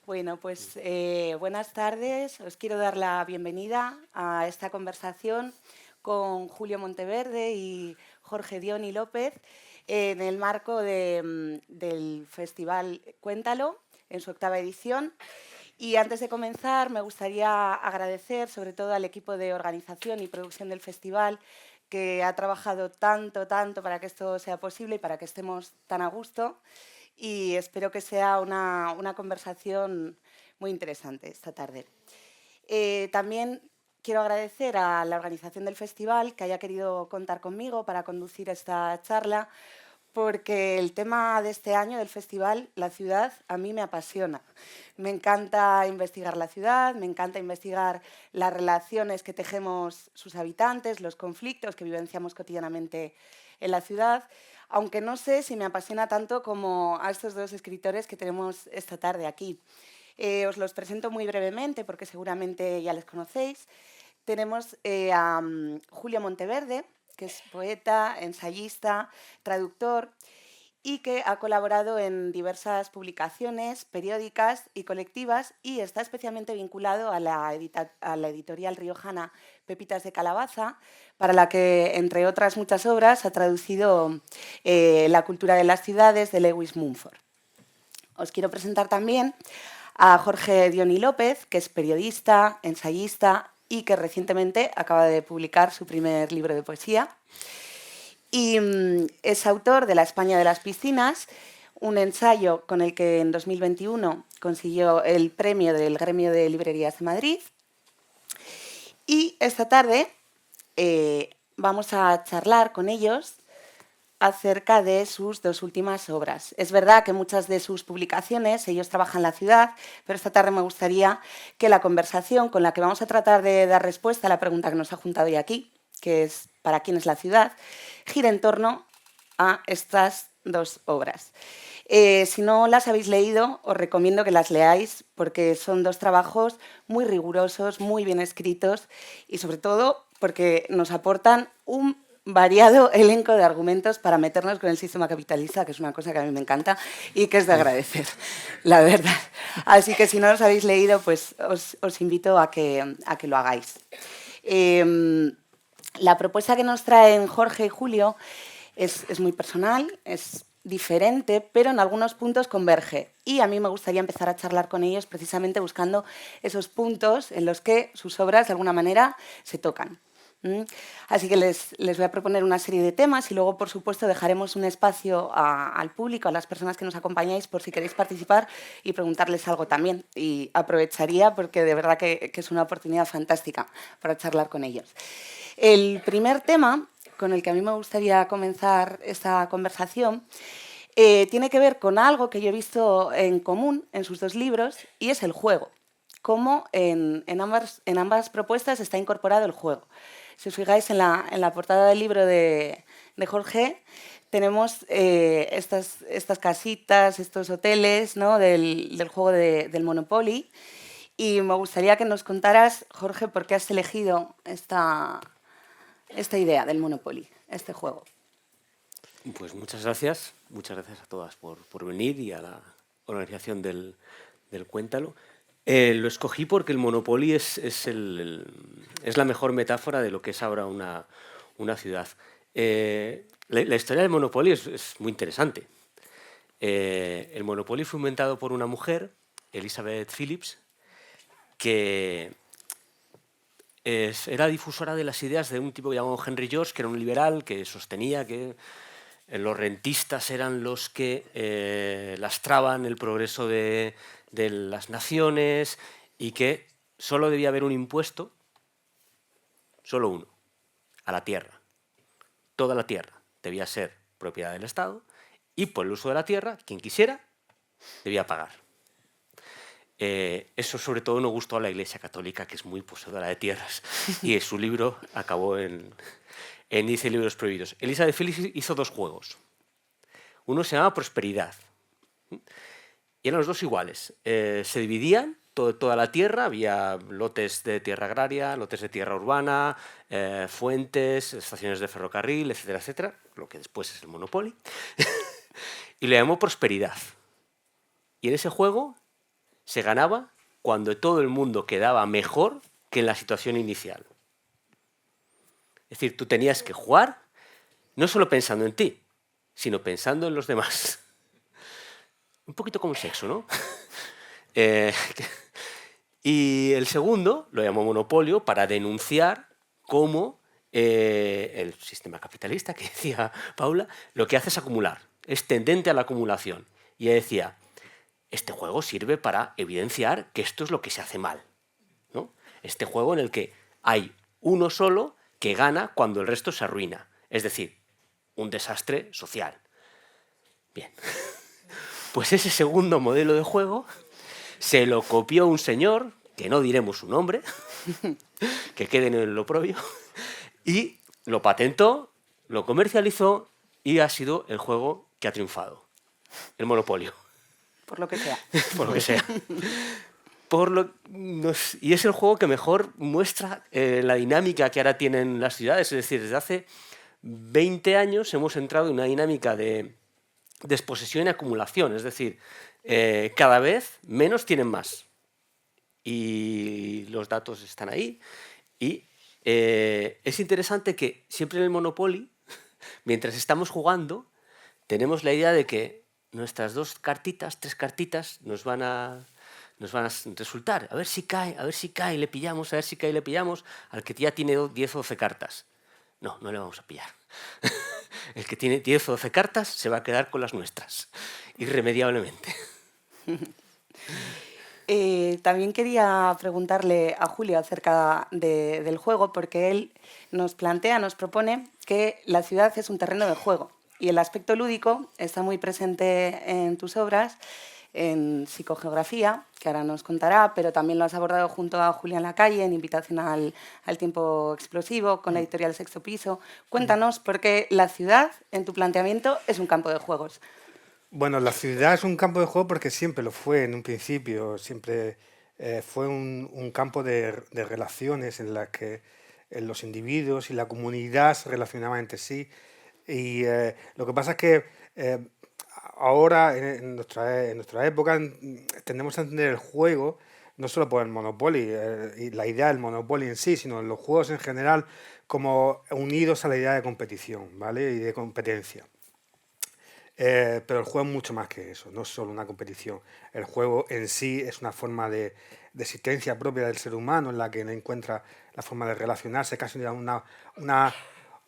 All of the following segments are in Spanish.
Bueno, pues buenas tardes. Os quiero dar la bienvenida a esta conversación con Julio Monteverde y Jorge Diony López en el marco del Festival Cuéntalo, en su 8ª edición. Y antes de comenzar, me gustaría agradecer sobre todo al equipo de organización y producción del festival, que ha trabajado tanto para que esto sea posible y para que estemos tan a gusto. Y espero que sea una conversación muy interesante esta tarde. También quiero agradecer a la organización del festival que haya querido contar conmigo para conducir esta charla, porque el tema de este año del festival, la ciudad, a mí me apasiona. Me encanta investigar la ciudad, me encanta investigar las relaciones que tejemos sus habitantes, los conflictos que vivenciamos cotidianamente en la ciudad, aunque no sé si me apasiona tanto como a estos dos escritores que tenemos esta tarde aquí. Os los presento muy brevemente porque seguramente ya les conocéis. Tenemos a Julio Monteverde, que es poeta, ensayista, traductor y que ha colaborado en diversas publicaciones periódicas y colectivas y está especialmente vinculado a la editorial riojana Pepitas de Calabaza, para la que, entre otras muchas obras, ha traducido La cultura de las ciudades de Lewis Mumford. Os quiero presentar también a Jorge Diony López, que es periodista, ensayista y que recientemente acaba de publicar su primer libro de poesía. Y es autor de La España de las piscinas, un ensayo con el que en 2021 consiguió el premio del Gremio de Librerías de Madrid. Y esta tarde vamos a charlar con ellos acerca de sus dos últimas obras. Es verdad que muchas de sus publicaciones, ellos trabajan en la ciudad, pero esta tarde me gustaría que la conversación con la que vamos a tratar de dar respuesta a la pregunta que nos ha juntado hoy aquí, que es ¿para quién es la ciudad?, gira en torno a estas dos obras. Si no las habéis leído, os recomiendo que las leáis porque son dos trabajos muy rigurosos, muy bien escritos y sobre todo porque nos aportan un variado elenco de argumentos para meternos con el sistema capitalista, que es una cosa que a mí me encanta y que es de agradecer, la verdad. Así que si no los habéis leído, pues os invito a que lo hagáis. La propuesta que nos traen Jorge y Julio es muy personal, es diferente, pero en algunos puntos converge. Y a mí me gustaría empezar a charlar con ellos precisamente buscando esos puntos en los que sus obras de alguna manera se tocan. Así que les voy a proponer una serie de temas y luego, por supuesto, dejaremos un espacio al público, a las personas que nos acompañáis, por si queréis participar y preguntarles algo también. Y aprovecharía porque de verdad que es una oportunidad fantástica para charlar con ellos. El primer tema con el que a mí me gustaría comenzar esta conversación tiene que ver con algo que yo he visto en común en sus dos libros y es el juego. Cómo en ambas propuestas está incorporado el juego. Si os fijáis en la portada del libro de Jorge, tenemos estas casitas, estos hoteles, ¿no?, del juego del Monopoly. Y me gustaría que nos contaras, Jorge, por qué has elegido esta idea del Monopoly, este juego. Pues muchas gracias a todas por venir y a la organización del Cuéntalo. Lo escogí porque el Monopoly es la mejor metáfora de lo que es ahora una ciudad. La historia del Monopoly es muy interesante. El Monopoly fue inventado por una mujer, Elizabeth Phillips, que era difusora de las ideas de un tipo llamado Henry George, que era un liberal que sostenía que los rentistas eran los que lastraban el progreso de las naciones y que solo debía haber un impuesto, solo uno, a la tierra. Toda la tierra debía ser propiedad del Estado y por el uso de la tierra, quien quisiera, debía pagar. Eso sobre todo no gustó a la Iglesia Católica, que es muy poseedora de tierras, y su libro acabó en 10 libros prohibidos. Elizabeth Phillips hizo dos juegos. Uno se llamaba Prosperidad. Y eran los dos iguales. Se dividían toda la tierra, había lotes de tierra agraria, lotes de tierra urbana, fuentes, estaciones de ferrocarril, etcétera, etcétera, lo que después es el Monopoly. Y le llamó Prosperidad. Y en ese juego se ganaba cuando todo el mundo quedaba mejor que en la situación inicial. Es decir, tú tenías que jugar no solo pensando en ti, sino pensando en los demás. Un poquito como sexo, ¿no? Eh, y el segundo lo llamó monopolio para denunciar cómo el sistema capitalista, que decía Paula, lo que hace es acumular, es tendente a la acumulación. Y ella decía, este juego sirve para evidenciar que esto es lo que se hace mal, ¿no? Este juego en el que hay uno solo que gana cuando el resto se arruina. Es decir, un desastre social. Bien. Pues ese segundo modelo de juego se lo copió un señor, que no diremos su nombre, que quede en lo propio, y lo patentó, lo comercializó y ha sido el juego que ha triunfado. El monopolio. Por lo que sea. Por lo que sea. Y es el juego que mejor muestra la dinámica que ahora tienen las ciudades. Es decir, desde hace 20 años hemos entrado en una dinámica de desposesión y acumulación. Es decir, cada vez menos tienen más. Y los datos están ahí. Y es interesante que siempre en el Monopoly, mientras estamos jugando, tenemos la idea de que nuestras tres cartitas nos van a resultar. A ver si cae, le pillamos, a ver si cae, le pillamos al que ya tiene 10 o 12 cartas. No, no le vamos a pillar. El que tiene 10 o 12 cartas se va a quedar con las nuestras, irremediablemente. También quería preguntarle a Julio acerca del juego, porque él nos propone que la ciudad es un terreno de juego y el aspecto lúdico está muy presente en tus obras, en psicogeografía, que ahora nos contará, pero también lo has abordado junto a Julián Lacalle en Invitación al tiempo explosivo, con la editorial Sexto Piso. Cuéntanos por qué la ciudad, en tu planteamiento, es un campo de juegos. Bueno, la ciudad es un campo de juego porque siempre lo fue en un principio, siempre fue un campo de relaciones en las que los individuos y la comunidad se relacionaban entre sí. Y lo que pasa es que ahora, en nuestra época, tendemos a entender el juego no solo por el Monopoly y la idea del Monopoly en sí, sino los juegos en general como unidos a la idea de competición, ¿vale? Y de competencia. Pero el juego es mucho más que eso, no es solo una competición. El juego en sí es una forma de existencia propia del ser humano en la que encuentra la forma de relacionarse, casi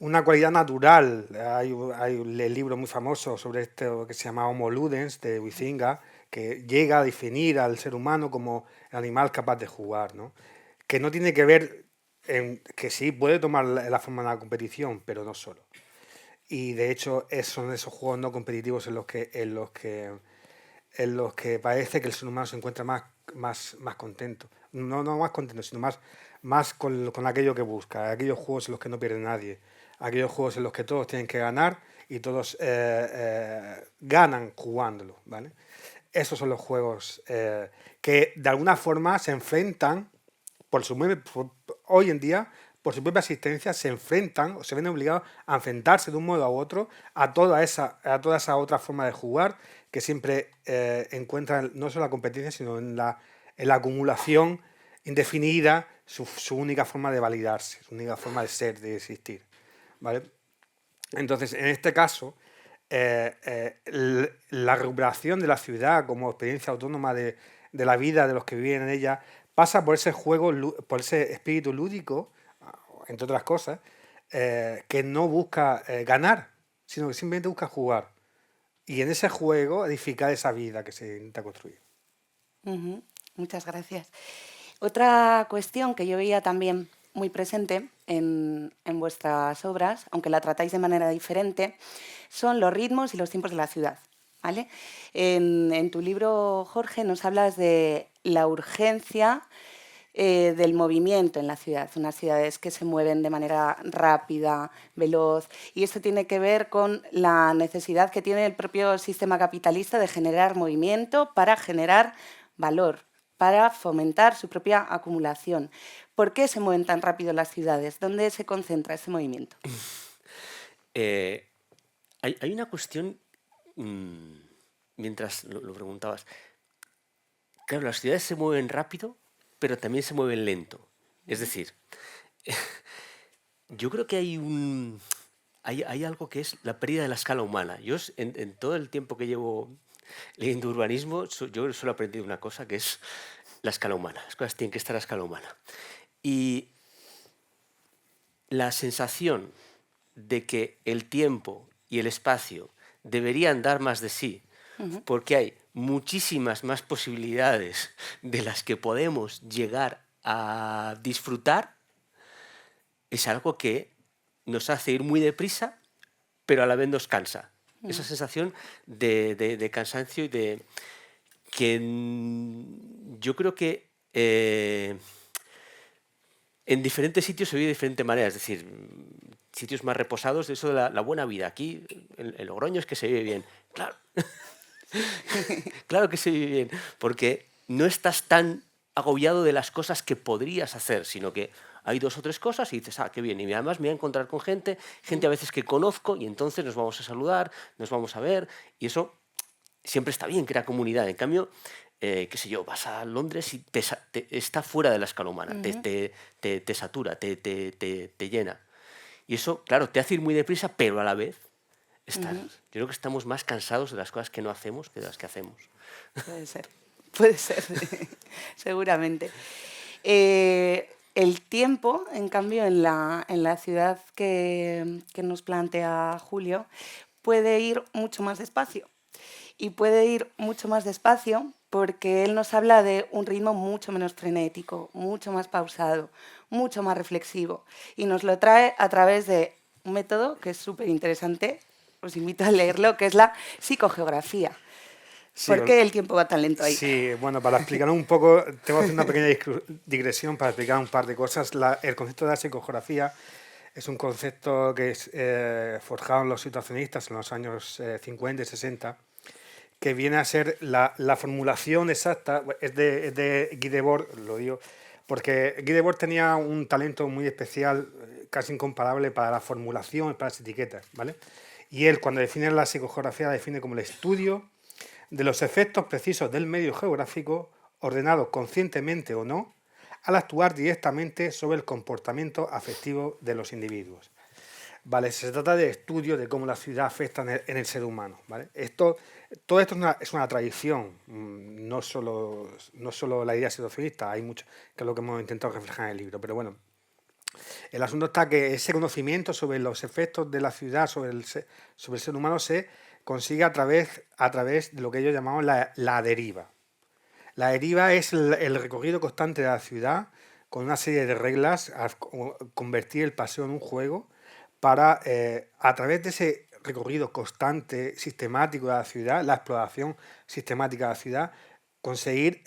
una cualidad natural. Hay un libro muy famoso sobre esto que se llama Homo Ludens, de Huizinga, que llega a definir al ser humano como el animal capaz de jugar, ¿no? Que no tiene que ver en que sí puede tomar la forma de la competición, pero no solo. Y de hecho son esos juegos no competitivos en los que parece que el ser humano se encuentra más contento. No más contento, sino más con aquello que busca. Aquellos juegos en los que no pierde nadie. Aquellos juegos en los que todos tienen que ganar y todos ganan jugándolo, ¿vale? Esos son los juegos que de alguna forma se enfrentan, hoy en día, por su propia existencia, se enfrentan o se ven obligados a enfrentarse de un modo u otro a toda esa otra forma de jugar que siempre encuentran no solo la competencia, sino en la acumulación indefinida, su única forma de validarse, su única forma de ser, de existir, ¿vale? Entonces, en este caso, la recuperación de la ciudad como experiencia autónoma de la vida de los que viven en ella pasa por ese juego, por ese espíritu lúdico, entre otras cosas, que no busca ganar, sino que simplemente busca jugar. Y en ese juego edificar esa vida que se intenta construir. Muchas gracias. Otra cuestión que yo veía también muy presente en vuestras obras, aunque la tratáis de manera diferente, son los ritmos y los tiempos de la ciudad, ¿vale? En tu libro, Jorge, nos hablas de la urgencia del movimiento en la ciudad, unas ciudades que se mueven de manera rápida, veloz, y esto tiene que ver con la necesidad que tiene el propio sistema capitalista de generar movimiento para generar valor, para fomentar su propia acumulación. ¿Por qué se mueven tan rápido las ciudades? ¿Dónde se concentra ese movimiento? Hay una cuestión, mientras lo preguntabas, claro, las ciudades se mueven rápido, pero también se mueven lento. Es decir, yo creo que hay algo que es la pérdida de la escala humana. En todo el tiempo que llevo leyendo urbanismo, yo solo he aprendido una cosa, que es la escala humana. Las cosas tienen que estar a escala humana. Y la sensación de que el tiempo y el espacio deberían dar más de sí, porque hay muchísimas más posibilidades de las que podemos llegar a disfrutar, es algo que nos hace ir muy deprisa, pero a la vez nos cansa. Esa sensación de cansancio y de que yo creo que en diferentes sitios se vive de diferente manera. Es decir, sitios más reposados, eso de la buena vida. Aquí, en Logroño, es que se vive bien. Claro. Claro que se vive bien, porque no estás tan agobiado de las cosas que podrías hacer, sino que hay 2 o 3 cosas y dices, qué bien. Y además me voy a encontrar con gente a veces que conozco, y entonces nos vamos a saludar, nos vamos a ver, y eso siempre está bien, crea comunidad. En cambio, qué sé yo, vas a Londres y está fuera de la escala humana, te satura, te llena. Y eso, claro, te hace ir muy deprisa, pero a la vez yo creo que estamos más cansados de las cosas que no hacemos que de las que hacemos. Puede ser, seguramente. El tiempo, en cambio, en la ciudad que nos plantea Julio, puede ir mucho más despacio. Y puede ir mucho más despacio porque él nos habla de un ritmo mucho menos frenético, mucho más pausado, mucho más reflexivo. Y nos lo trae a través de un método que es súper interesante, os invito a leerlo, que es la psicogeografía. Sí, ¿Por qué el tiempo va tan lento ahí? Sí, bueno, para explicarlo un poco, tengo que hacer una pequeña digresión para explicar un par de cosas. El concepto de la psicogeografía es un concepto que es forjado en los situacionistas en los años 50 y 60, que viene a ser la formulación exacta, es de Guy Debord, lo digo, porque Guy Debord tenía un talento muy especial, casi incomparable para la formulación, para las etiquetas, ¿vale? Y él, cuando define la psicogeografía, la define como el estudio de los efectos precisos del medio geográfico, ordenados conscientemente o no, al actuar directamente sobre el comportamiento afectivo de los individuos. ¿Vale? Se trata de estudio de cómo la ciudad afecta en el ser humano, ¿vale? Todo esto es una tradición, no solo la idea situacionista, hay mucho que es lo que hemos intentado reflejar en el libro, pero bueno, el asunto está que ese conocimiento sobre los efectos de la ciudad sobre el ser humano se consigue a través de lo que ellos llamaban la deriva. La deriva es el recorrido constante de la ciudad con una serie de reglas, a convertir el paseo en un juego para, a través de ese recorrido constante, sistemático de la ciudad, la exploración sistemática de la ciudad, conseguir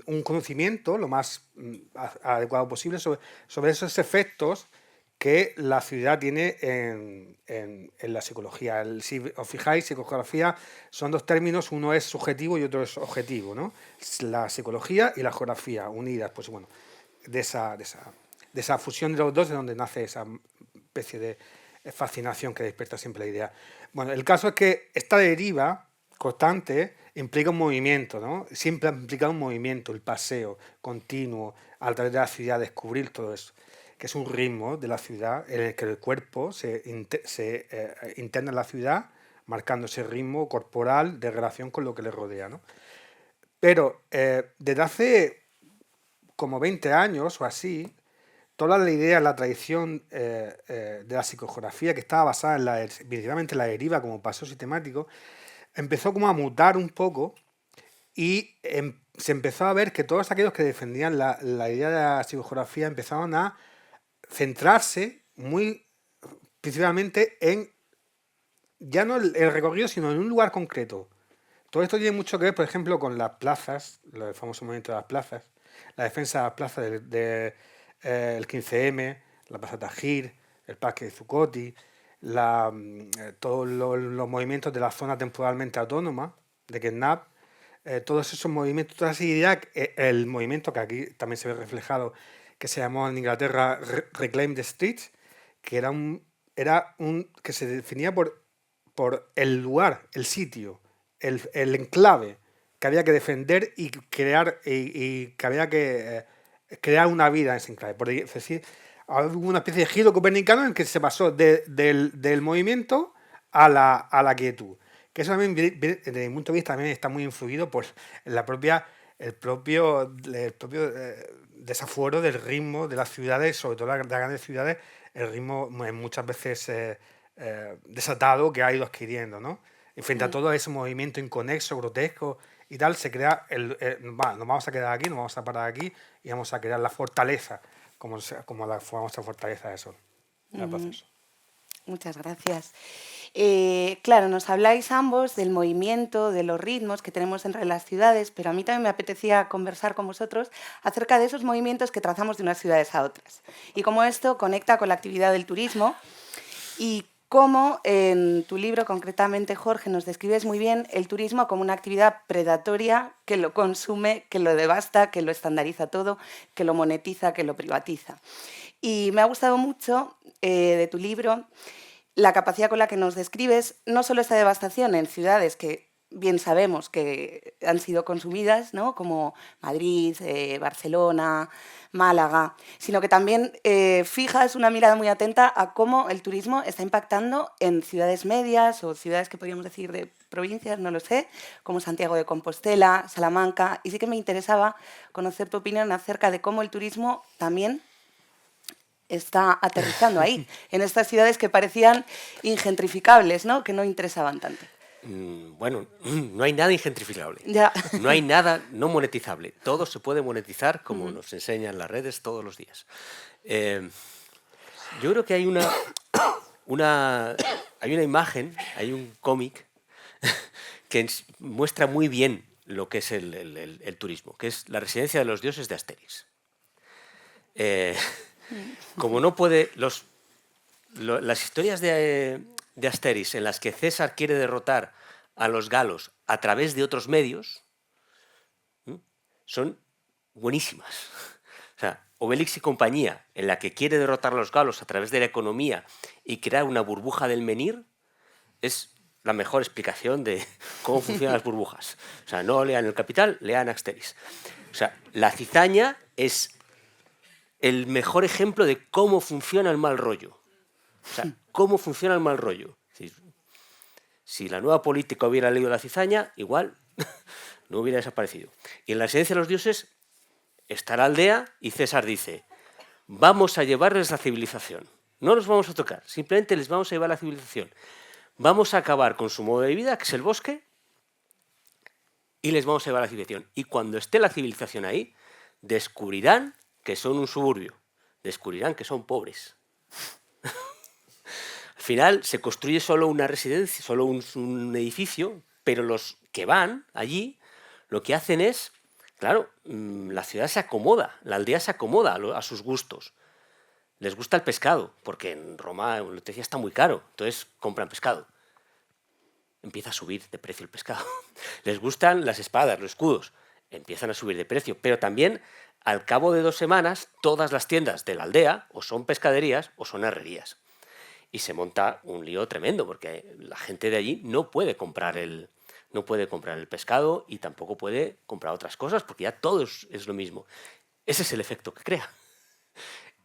un conocimiento lo más adecuado posible sobre esos efectos que la ciudad tiene en la psicología. Si os fijáis, psicogeografía son 2 términos, uno es subjetivo y otro es objetivo, ¿no? La psicología y la geografía unidas, pues bueno, de esa fusión de los dos es donde nace esa especie de fascinación que despierta siempre la idea. Bueno, el caso es que esta deriva constante implica un movimiento, ¿no? Siempre ha implicado un movimiento, el paseo continuo a través de la ciudad, descubrir todo eso, que es un ritmo de la ciudad en el que el cuerpo se interna en la ciudad, marcando ese ritmo corporal de relación con lo que le rodea, ¿no? Pero desde hace como 20 años o así, toda la idea, la tradición de la psicogeografía, que estaba basada principalmente en la deriva como paseo sistemático, empezó como a mutar un poco y se empezó a ver que todos aquellos que defendían la idea de la psicogeografía empezaban a centrarse muy principalmente en ya no el recorrido, sino en un lugar concreto. Todo esto tiene mucho que ver, por ejemplo, con las plazas, el famoso movimiento de las plazas, la defensa de las plazas el 15M, la Plaza Tahrir, el Parque de Zuccotti, todos los movimientos de la zona temporalmente autónoma, de Kidnap, todos esos movimientos, toda esa idea, el movimiento que aquí también se ve reflejado, que se llamó en Inglaterra Reclaim the Streets, que era que se definía por el lugar, el sitio, el enclave que había que defender y crear, y que había que crear una vida en ese enclave. Por decir, hubo una especie de giro copernicano en el que se pasó del movimiento a la quietud. Que eso también, desde mi punto de vista, también está muy influido por el propio desafuero del ritmo de las ciudades, sobre todo las grandes ciudades, el ritmo muchas veces desatado que ha ido adquiriendo, ¿no? Y frente a todo ese movimiento inconexo, grotesco y tal, se crea nos vamos a quedar aquí, nos vamos a parar aquí y vamos a crear la fortaleza, como la famosa fortaleza de Sol. El proceso. Muchas gracias. Claro, nos habláis ambos del movimiento, de los ritmos que tenemos entre las ciudades, pero a mí también me apetecía conversar con vosotros acerca de esos movimientos que trazamos de unas ciudades a otras y cómo esto conecta con la actividad del turismo y cómo en tu libro, concretamente, Jorge, nos describes muy bien el turismo como una actividad predatoria que lo consume, que lo devasta, que lo estandariza todo, que lo monetiza, que lo privatiza. Y me ha gustado mucho de tu libro la capacidad con la que nos describes no solo esta devastación en ciudades que bien sabemos que han sido consumidas, ¿no? Como Madrid, Barcelona, Málaga, sino que también fijas una mirada muy atenta a cómo el turismo está impactando en ciudades medias o ciudades que podríamos decir de provincias, no lo sé, como Santiago de Compostela, Salamanca, y sí que me interesaba conocer tu opinión acerca de cómo el turismo también está aterrizando ahí, en estas ciudades que parecían ingentrificables, ¿no? Que no interesaban tanto. Bueno, no hay nada ingentrificable. Ya. No hay nada no monetizable. Todo se puede monetizar como nos enseñan las redes todos los días. Yo creo que hay hay una imagen, hay un cómic que muestra muy bien lo que es el turismo, que es La residencia de los dioses de Asterix. Como no puede... las historias de Asterix en las que César quiere derrotar a los galos a través de otros medios son buenísimas. O sea, Obelix y compañía, en la que quiere derrotar a los galos a través de la economía y crear una burbuja del menhir, es la mejor explicación de cómo funcionan las burbujas. O sea, no lean El Capital, lean Asterix. O sea, la cizaña es el mejor ejemplo de cómo funciona el mal rollo. O sea, cómo funciona el mal rollo. Si la nueva política hubiera leído La cizaña, igual no hubiera desaparecido. Y en la residencia de los dioses está la aldea y César dice: vamos a llevarles la civilización. No los vamos a tocar, simplemente les vamos a llevar la civilización. Vamos a acabar con su modo de vida, que es el bosque, y les vamos a llevar la civilización. Y cuando esté la civilización ahí, descubrirán que son un suburbio, descubrirán que son pobres. Al final se construye solo una residencia, solo un edificio, pero los que van allí lo que hacen es, claro, la ciudad se acomoda, la aldea se acomoda a sus gustos. Les gusta el pescado, porque en Roma, lo te decía, está muy caro, entonces compran pescado. Empieza a subir de precio el pescado. Les gustan las espadas, los escudos, empiezan a subir de precio, pero también al cabo de 2 semanas todas las tiendas de la aldea o son pescaderías o son herrerías. Y se monta un lío tremendo, porque la gente de allí no puede comprar el pescado y tampoco puede comprar otras cosas, porque ya todo es lo mismo. Ese es el efecto que crea.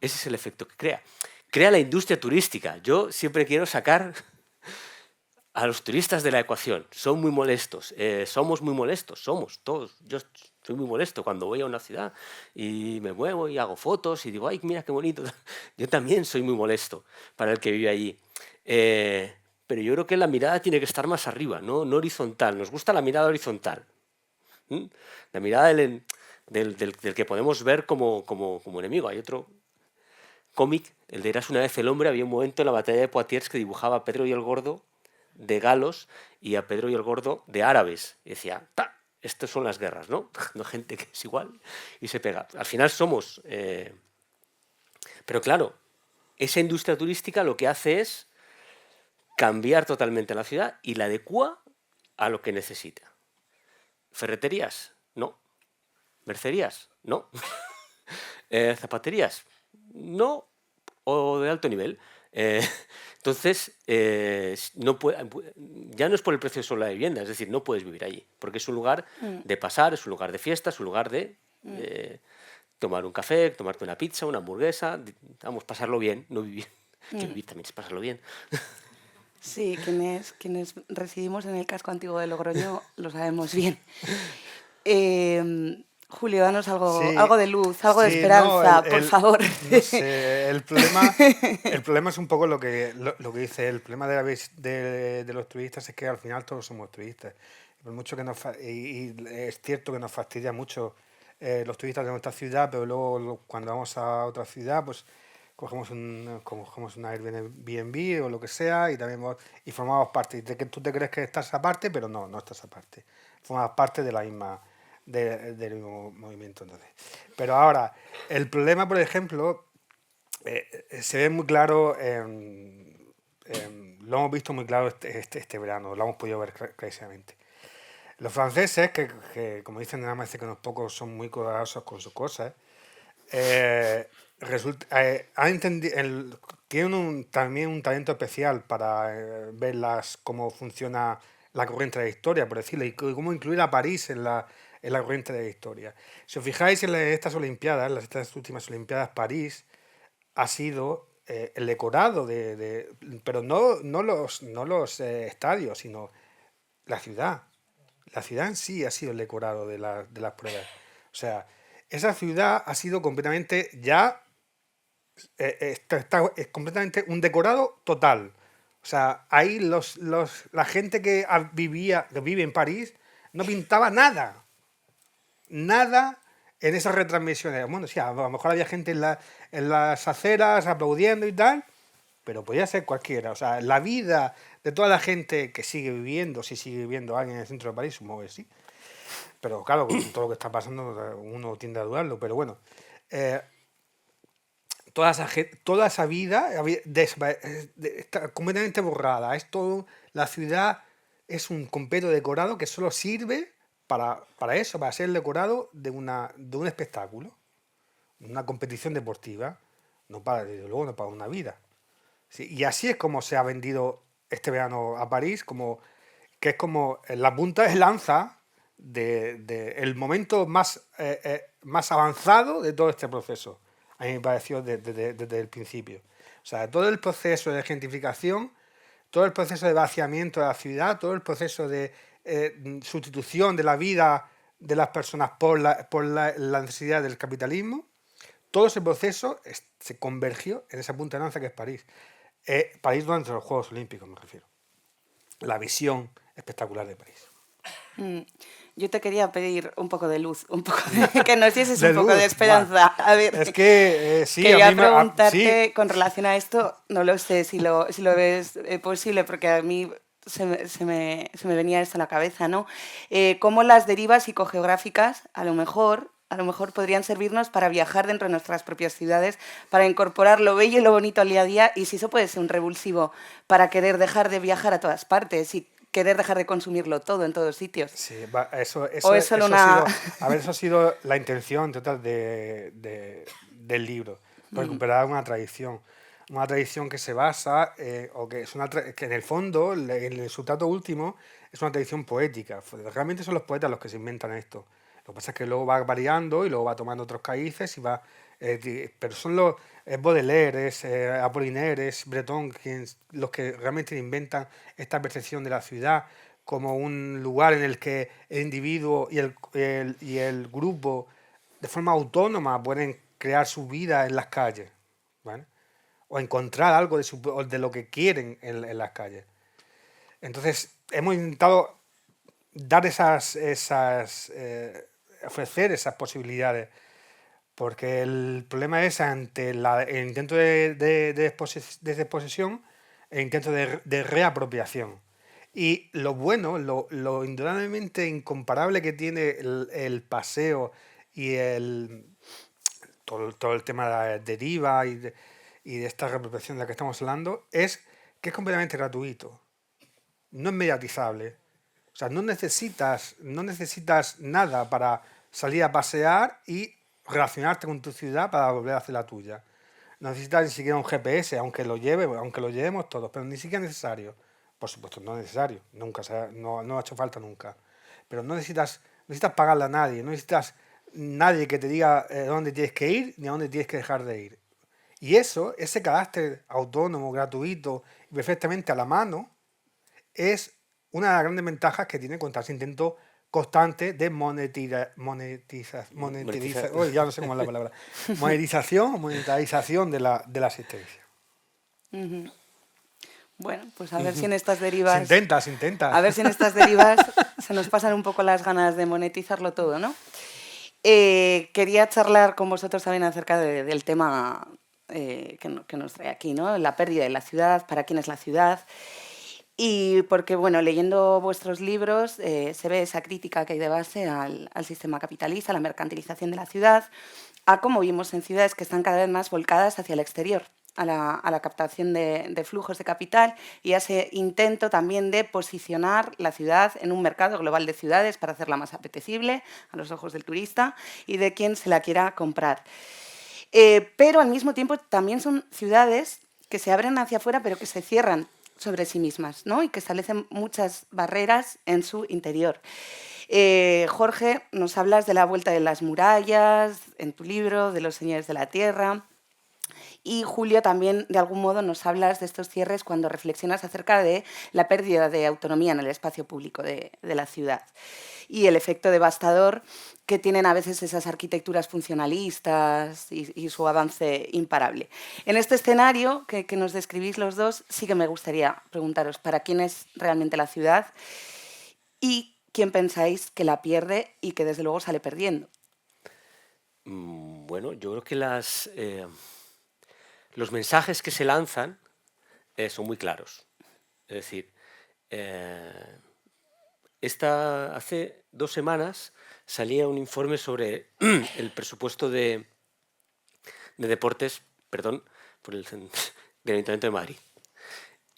Ese es el efecto que crea. Crea la industria turística. Yo siempre quiero sacar a los turistas de la ecuación. Son muy molestos. Somos muy molestos. Somos todos. Yo soy muy molesto cuando voy a una ciudad y me muevo y hago fotos y digo, ay, mira qué bonito. Yo también soy muy molesto para el que vive allí. Pero yo creo que la mirada tiene que estar más arriba, no horizontal. Nos gusta la mirada horizontal. La mirada del que podemos ver como enemigo. Hay otro cómic, el de Eras una vez el hombre. Había un momento en la batalla de Poitiers que dibujaba a Pedro y el Gordo de galos y a Pedro y el Gordo de árabes. Y decía, ¡ta! Estas son las guerras, ¿no? No, gente que es igual y se pega. Al final somos... Pero claro, esa industria turística lo que hace es cambiar totalmente la ciudad y la adecua a lo que necesita. ¿Ferreterías? No. ¿Mercerías? No. ¿Zapaterías? No. O de alto nivel. Entonces, ya no es por el precio solo de la vivienda, es decir, no puedes vivir allí, porque es un lugar de pasar, es un lugar de fiesta, es un lugar de tomar un café, tomarte una pizza, una hamburguesa, vamos, pasarlo bien, no vivir. Que vivir también es pasarlo bien. Sí, quienes residimos en el casco antiguo de Logroño lo sabemos bien. Julio, danos Sí, algo de luz, algo de sí, no, esperanza, por favor. no sé, el problema es un poco lo que dice, el problema de los turistas es que al final todos somos turistas. Por mucho que y es cierto que nos fastidia mucho los turistas de nuestra ciudad, pero luego cuando vamos a otra ciudad, pues cogemos un Airbnb o lo que sea y también y formamos parte. De que tú te crees que estás aparte, pero no estás aparte. Formas parte de la misma del mismo movimiento. Entonces. Pero ahora, el problema, por ejemplo, se ve muy claro, lo hemos visto muy claro este verano, lo hemos podido ver clarísimamente. Los franceses, que como dicen nada más que unos pocos son muy cuidadosos con sus cosas, tienen también un talento especial para ver cómo funciona la corriente de la historia, por decirlo, y cómo incluir a París en la corriente de la historia. Si os fijáis en estas últimas Olimpiadas, París ha sido el decorado pero no los estadios, sino la ciudad. La ciudad en sí ha sido el decorado de las pruebas. O sea, esa ciudad ha sido completamente es completamente un decorado total. O sea, ahí la gente que vive en París no pintaba nada. Nada en esas retransmisiones. Bueno, sí, a lo mejor había gente en las aceras aplaudiendo y tal, pero podía ser cualquiera. O sea, la vida de toda la gente que sigue viviendo, si sigue viviendo alguien en el centro de París, supongo que sí. Pero claro, con todo lo que está pasando, uno tiende a dudarlo. Pero bueno, toda esa vida está completamente borrada. La ciudad es un completo decorado que solo sirve para eso, para ser el decorado de un espectáculo, una competición deportiva, desde luego no para una vida. Sí, y así es como se ha vendido este verano a París, que es como la punta de lanza el momento más avanzado de todo este proceso. A mí me pareció desde el principio. O sea, todo el proceso de gentrificación, todo el proceso de vaciamiento de la ciudad, todo el proceso de sustitución de la vida de las personas por la necesidad del capitalismo, todo ese proceso se convergió en esa punta de lanza que es París. París durante los Juegos Olímpicos, me refiero. La visión espectacular de París. Yo te quería pedir un poco de luz, que nos dieses De un poco luz, de esperanza. A ver, es que sí, quería a mí preguntarte sí, con relación a esto, no lo sé si lo ves posible, porque a mí se me venía esto a la cabeza, ¿no? Cómo las derivas psicogeográficas, a lo mejor podrían servirnos para viajar dentro de nuestras propias ciudades, para incorporar lo bello y lo bonito al día a día, y si eso puede ser un revulsivo para querer dejar de viajar a todas partes y querer dejar de consumirlo todo en todos sitios. sí, ¿O es solo eso ha una...? sido, a ver, eso ha sido la intención total del libro, recuperar una tradición que se basa, o que es que en el fondo, en el resultado último, es una tradición poética. Realmente son los poetas los que se inventan esto. Lo que pasa es que luego va variando y luego va tomando otros cauces pero son es Baudelaire, es Apollinaire, es Breton los que realmente inventan esta percepción de la ciudad como un lugar en el que el individuo y el grupo de forma autónoma pueden crear su vida en las calles, ¿vale? O encontrar algo de lo que quieren en las calles. Entonces, hemos intentado dar ofrecer esas posibilidades, porque el problema es ante el intento de desposesión, el intento de reapropiación. Y lo bueno, lo indudablemente incomparable que tiene el paseo y todo el tema de la deriva y de esta reapropiación de la que estamos hablando, es que es completamente gratuito. No es mediatizable. O sea, no necesitas nada para salir a pasear y relacionarte con tu ciudad para volver a hacer la tuya. no necesitas ni siquiera un GPS, aunque lo llevemos todos, pero ni siquiera es necesario. Por supuesto, no es necesario, no ha hecho falta nunca. Pero no necesitas pagarle a nadie, no necesitas nadie que te diga dónde tienes que ir ni a dónde tienes que dejar de ir. Y ese carácter autónomo, gratuito y perfectamente a la mano, es una de las grandes ventajas que tiene contra ese intento constante de ya no sé cómo es la palabra, monetización de la asistencia. Bueno, pues a ver si en estas Se derivas... intenta. A ver si en estas derivas se nos pasan un poco las ganas de monetizarlo todo, ¿no? Quería charlar con vosotros también acerca del tema que nos trae aquí, ¿no? La pérdida de la ciudad, para quién es la ciudad. Y porque, bueno, leyendo vuestros libros se ve esa crítica que hay de base al sistema capitalista, a la mercantilización de la ciudad, a cómo vivimos en ciudades que están cada vez más volcadas hacia el exterior, a la captación de flujos de capital y a ese intento también de posicionar la ciudad en un mercado global de ciudades para hacerla más apetecible a los ojos del turista y de quien se la quiera comprar. Pero al mismo tiempo también son ciudades que se abren hacia afuera pero que se cierran sobre sí mismas, ¿no? Y que establecen muchas barreras en su interior. Jorge, nos hablas de la vuelta de las murallas en tu libro, de los señores de la tierra. Y Julio, también de algún modo nos hablas de estos cierres cuando reflexionas acerca de la pérdida de autonomía en el espacio público de la ciudad y el efecto devastador que tienen a veces esas arquitecturas funcionalistas y su avance imparable. En este escenario que nos describís los dos, sí que me gustaría preguntaros ¿para quién es realmente la ciudad y quién pensáis que la pierde y que desde luego sale perdiendo? Bueno, yo creo que los mensajes que se lanzan son muy claros. Es decir, hace 2 semanas salía un informe sobre el presupuesto de deportes, del Ayuntamiento de Madrid.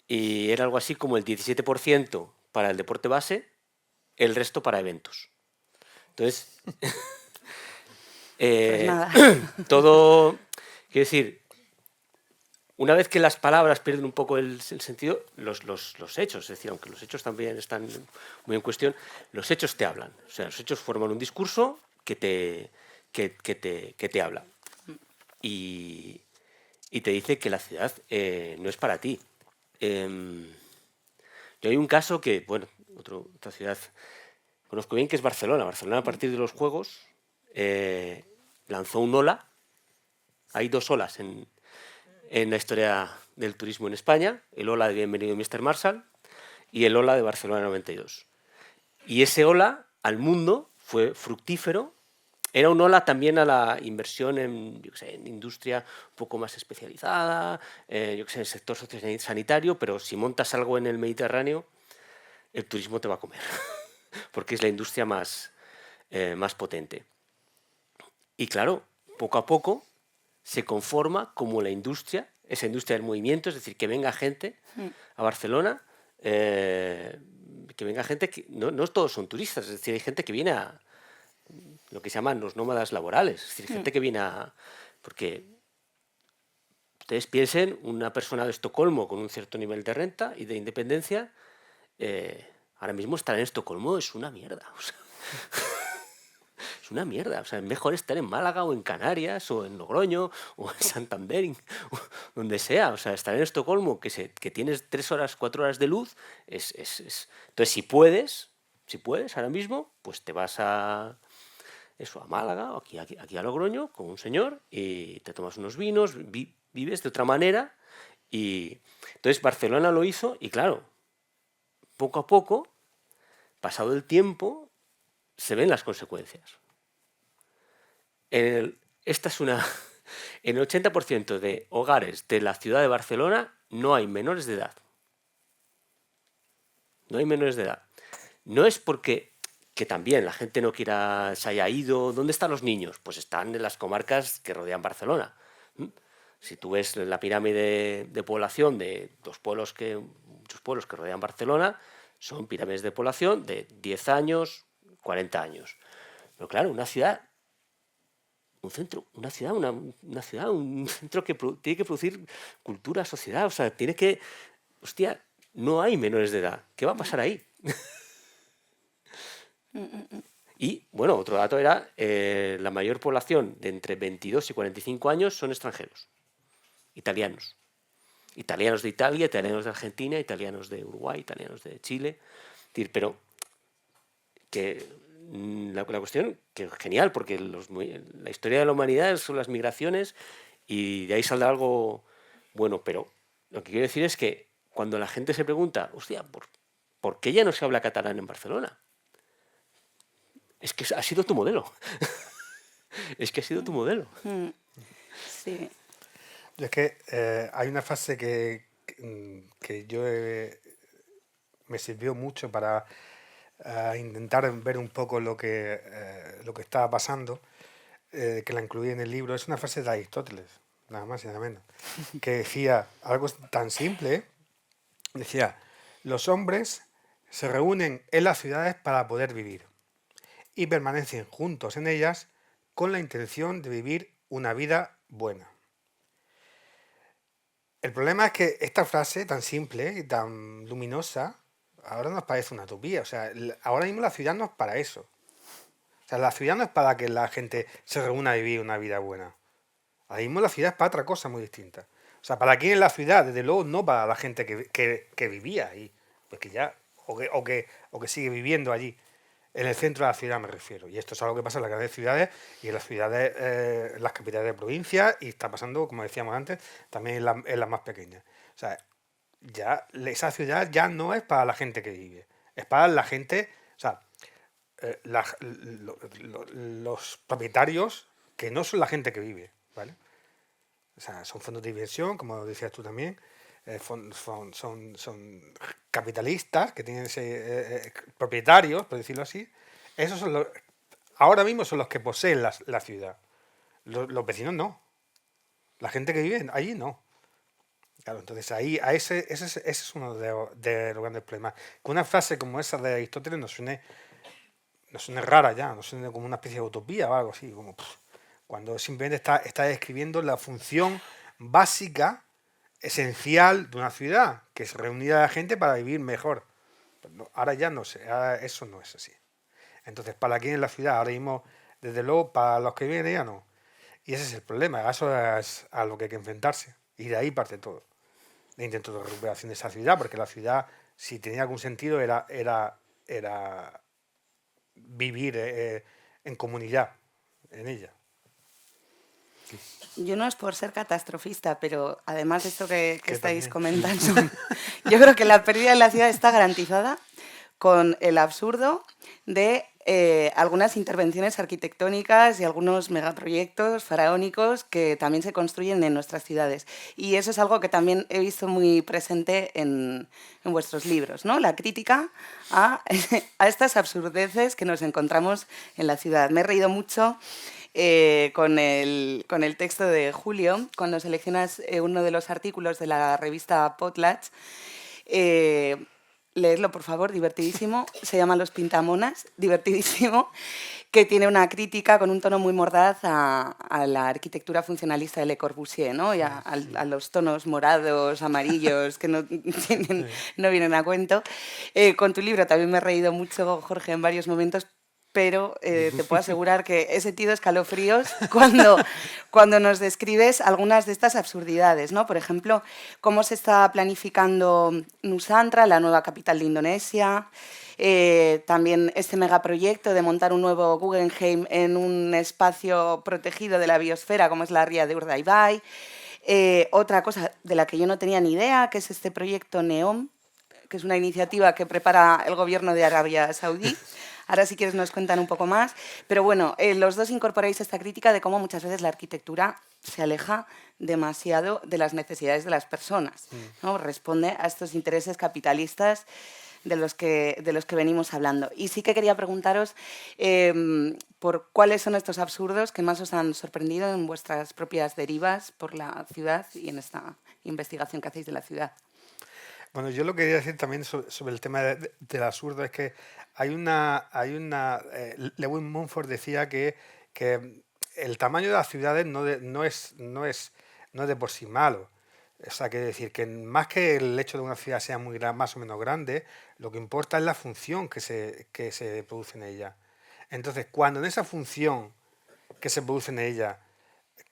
Y era algo así como el 17% para el deporte base, el resto para eventos. Entonces, Pues nada. todo, quiero decir, una vez que las palabras pierden un poco el sentido, los hechos, es decir, aunque los hechos también están muy en cuestión, los hechos te hablan. O sea, los hechos forman un discurso que te habla. Y te dice que la ciudad no es para ti. Yo hay un caso que, bueno, otra ciudad conozco bien, que es Barcelona. Barcelona, a partir de los Juegos, lanzó un ola. Hay 2 olas en la historia del turismo en España: el ola de Bienvenido Mr. Marshall y el ola de Barcelona 92. Y ese ola al mundo fue fructífero. Era un ola también a la inversión en industria un poco más especializada, en el sector sociosanitario, pero si montas algo en el Mediterráneo, el turismo te va a comer, porque es la industria más potente. Y claro, poco a poco se conforma como esa industria del movimiento, es decir, que venga gente a Barcelona, que venga gente que no todos son turistas, es decir, hay gente que viene a lo que se llaman los nómadas laborales, es decir, gente que viene porque ustedes piensen, una persona de Estocolmo con un cierto nivel de renta y de independencia, ahora mismo estar en Estocolmo es una mierda, o sea, es una mierda. O sea, es mejor estar en Málaga o en Canarias o en Logroño o en Santander, donde sea. O sea, estar en Estocolmo, que tienes 3 horas, 4 horas de luz, Entonces, si puedes ahora mismo, pues te vas a Málaga o aquí a Logroño con un señor y te tomas unos vinos, vives de otra manera. Y entonces Barcelona lo hizo y claro, poco a poco, pasado el tiempo, se ven las consecuencias. En el 80% de hogares de la ciudad de Barcelona no hay menores de edad. No hay menores de edad. No es porque que también la gente no quiera, se haya ido. ¿Dónde están los niños? Pues están en las comarcas que rodean Barcelona. Si tú ves la pirámide de población de muchos pueblos que rodean Barcelona, son pirámides de población de 10 años, 40 años. Pero claro, una ciudad un centro, una ciudad, una ciudad, un centro que tiene que producir cultura, sociedad, o sea, tiene que... Hostia, no hay menores de edad. ¿Qué va a pasar ahí? Y, bueno, otro dato era, la mayor población de entre 22 y 45 años son extranjeros, italianos. Italianos de Italia, italianos de Argentina, italianos de Uruguay, italianos de Chile. Pero que la cuestión, que genial, porque la historia de la humanidad son las migraciones y de ahí saldrá algo bueno. Pero lo que quiero decir es que cuando la gente se pregunta, hostia, ¿por qué ya no se habla catalán en Barcelona? Es que ha sido tu modelo. Es que ha sido tu modelo. Sí. Es que hay una frase que yo me sirvió mucho para intentar ver un poco lo que estaba pasando, que la incluí en el libro. Es una frase de Aristóteles, nada más y nada menos, que decía algo tan simple. Decía, los hombres se reúnen en las ciudades para poder vivir y permanecen juntos en ellas con la intención de vivir una vida buena. El problema es que esta frase tan simple y tan luminosa ahora nos parece una utopía. O sea, ahora mismo la ciudad no es para eso. O sea, la ciudad no es para que la gente se reúna a vivir una vida buena. Ahora mismo la ciudad es para otra cosa muy distinta. O sea, ¿para quién es la ciudad? Desde luego no para la gente que vivía ahí. Pues que ya, o que sigue viviendo allí. En el centro de la ciudad me refiero. Y esto es algo que pasa en las grandes ciudades y en las ciudades, en las capitales de provincia, y está pasando, como decíamos antes, también en las más pequeñas. O sea, ya esa ciudad ya no es para la gente que vive. Es para la gente, o sea, los propietarios que no son la gente que vive, ¿vale? O sea, son fondos de inversión, como decías tú también, son capitalistas que tienen propietarios, por decirlo así. Esos son ahora mismo son los que poseen la ciudad. Los vecinos no. La gente que vive allí no. Claro, entonces ahí ese es uno de los grandes problemas. Que una frase como esa de Aristóteles nos suene rara ya, nos suene como una especie de utopía o algo así, como cuando simplemente está describiendo la función básica, esencial de una ciudad, que es reunir a la gente para vivir mejor. Pues no, ahora ya no sé, ahora eso no es así. Entonces, ¿para quién es la ciudad? Ahora mismo, desde luego, para los que viven ya no. Y ese es el problema, a eso es a lo que hay que enfrentarse. Y de ahí parte todo. El intento de recuperación de esa ciudad, porque la ciudad, si tenía algún sentido, era vivir en comunidad, en ella. Yo no es por ser catastrofista, pero además de esto que estáis también. comentando, yo creo que la pérdida de la ciudad está garantizada con el absurdo de algunas intervenciones arquitectónicas y algunos megaproyectos faraónicos que también se construyen en nuestras ciudades. Y eso es algo que también he visto muy presente en vuestros libros, ¿no? La crítica a estas absurdeces que nos encontramos en la ciudad. Me he reído mucho con el texto de Julio, cuando seleccionas uno de los artículos de la revista Potlatch. Leedlo, por favor, divertidísimo. Se llama Los Pintamonas, divertidísimo, que tiene una crítica con un tono muy mordaz a la arquitectura funcionalista de Le Corbusier, ¿no? Y a los tonos morados, amarillos, que no vienen a cuento. Con tu libro también me he reído mucho, Jorge, en varios momentos, pero te puedo asegurar que he sentido escalofríos cuando nos describes algunas de estas absurdidades, ¿no? Por ejemplo, cómo se está planificando Nusantara, la nueva capital de Indonesia, también este megaproyecto de montar un nuevo Guggenheim en un espacio protegido de la biosfera, como es la ría de Urdaibai. Otra cosa de la que yo no tenía ni idea, que es este proyecto NEOM, que es una iniciativa que prepara el gobierno de Arabia Saudí. Ahora, si quieres, nos cuentan un poco más. Pero bueno, los dos incorporáis esta crítica de cómo muchas veces la arquitectura se aleja demasiado de las necesidades de las personas, ¿no? Responde a estos intereses capitalistas de los que venimos hablando. Y sí que quería preguntaros por cuáles son estos absurdos que más os han sorprendido en vuestras propias derivas por la ciudad y en esta investigación que hacéis de la ciudad. Bueno, yo lo que quería decir también sobre el tema del absurdo es que Lewis Mumford decía que el tamaño de las ciudades no es de por sí malo. O sea, quiere decir que más que el hecho de una ciudad sea más o menos grande, lo que importa es la función que se produce en ella. Entonces, cuando en esa función que se produce en ella,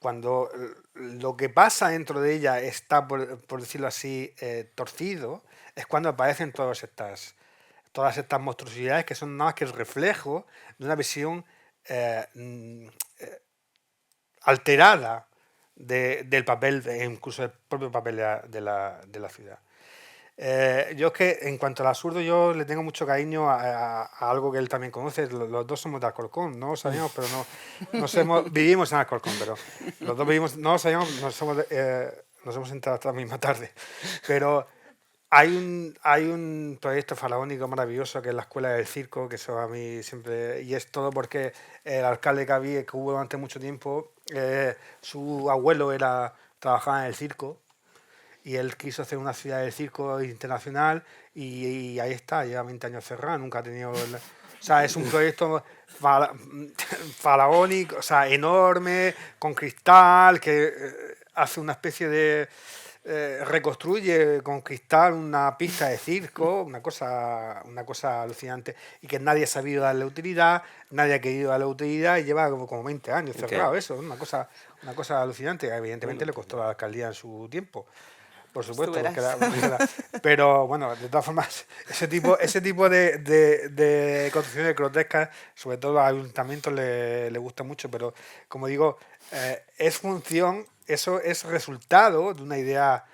cuando lo que pasa dentro de ella está, por decirlo así, torcido, es cuando aparecen todas estas monstruosidades que son nada más que el reflejo de una visión eh, mm, alterada del papel, incluso el propio papel de la ciudad. Yo es que en cuanto al absurdo yo le tengo mucho cariño a algo que él también conoce. Los dos somos de Alcorcón, no lo sabíamos, pero vivimos en Alcorcón, pero los dos vivimos, no lo sabíamos, nos hemos enterado esta misma tarde. Pero hay un proyecto faraónico maravilloso que es la Escuela del Circo, que eso a mí siempre... Y es todo porque el alcalde que hubo durante mucho tiempo, su abuelo trabajaba en el circo y él quiso hacer una ciudad del circo internacional y ahí está, lleva 20 años cerrado, nunca ha tenido... O sea, es un proyecto faraónico, o sea, enorme, con cristal, que hace una especie de... reconstruye con cristal una pista de circo, una cosa alucinante, y que nadie ha sabido darle utilidad, nadie ha querido darle utilidad y lleva como 20 años cerrado eso, una cosa alucinante, que evidentemente le costó a la alcaldía en su tiempo. Por supuesto, pero bueno, de todas formas, ese tipo de construcciones grotescas, sobre todo a los ayuntamientos le gusta mucho, pero como digo, eso es resultado de una idea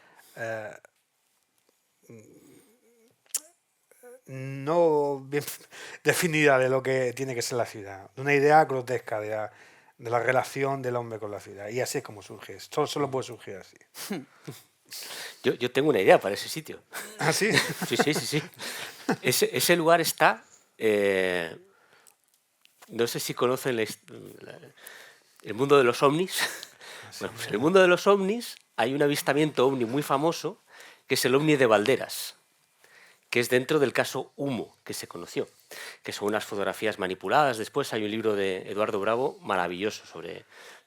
no bien definida de lo que tiene que ser la ciudad, de una idea grotesca de la relación del hombre con la ciudad, y así es como surge, solo puede surgir así. Yo tengo una idea para ese sitio. ¿Ah, sí? Sí. Ese lugar está... no sé si conocen el mundo de los ovnis. Bueno, pues en el mundo de los ovnis hay un avistamiento ovni muy famoso, que es el ovni de Valderas, que es dentro del caso Humo, que se conoció, que son unas fotografías manipuladas. Después hay un libro de Eduardo Bravo maravilloso sobre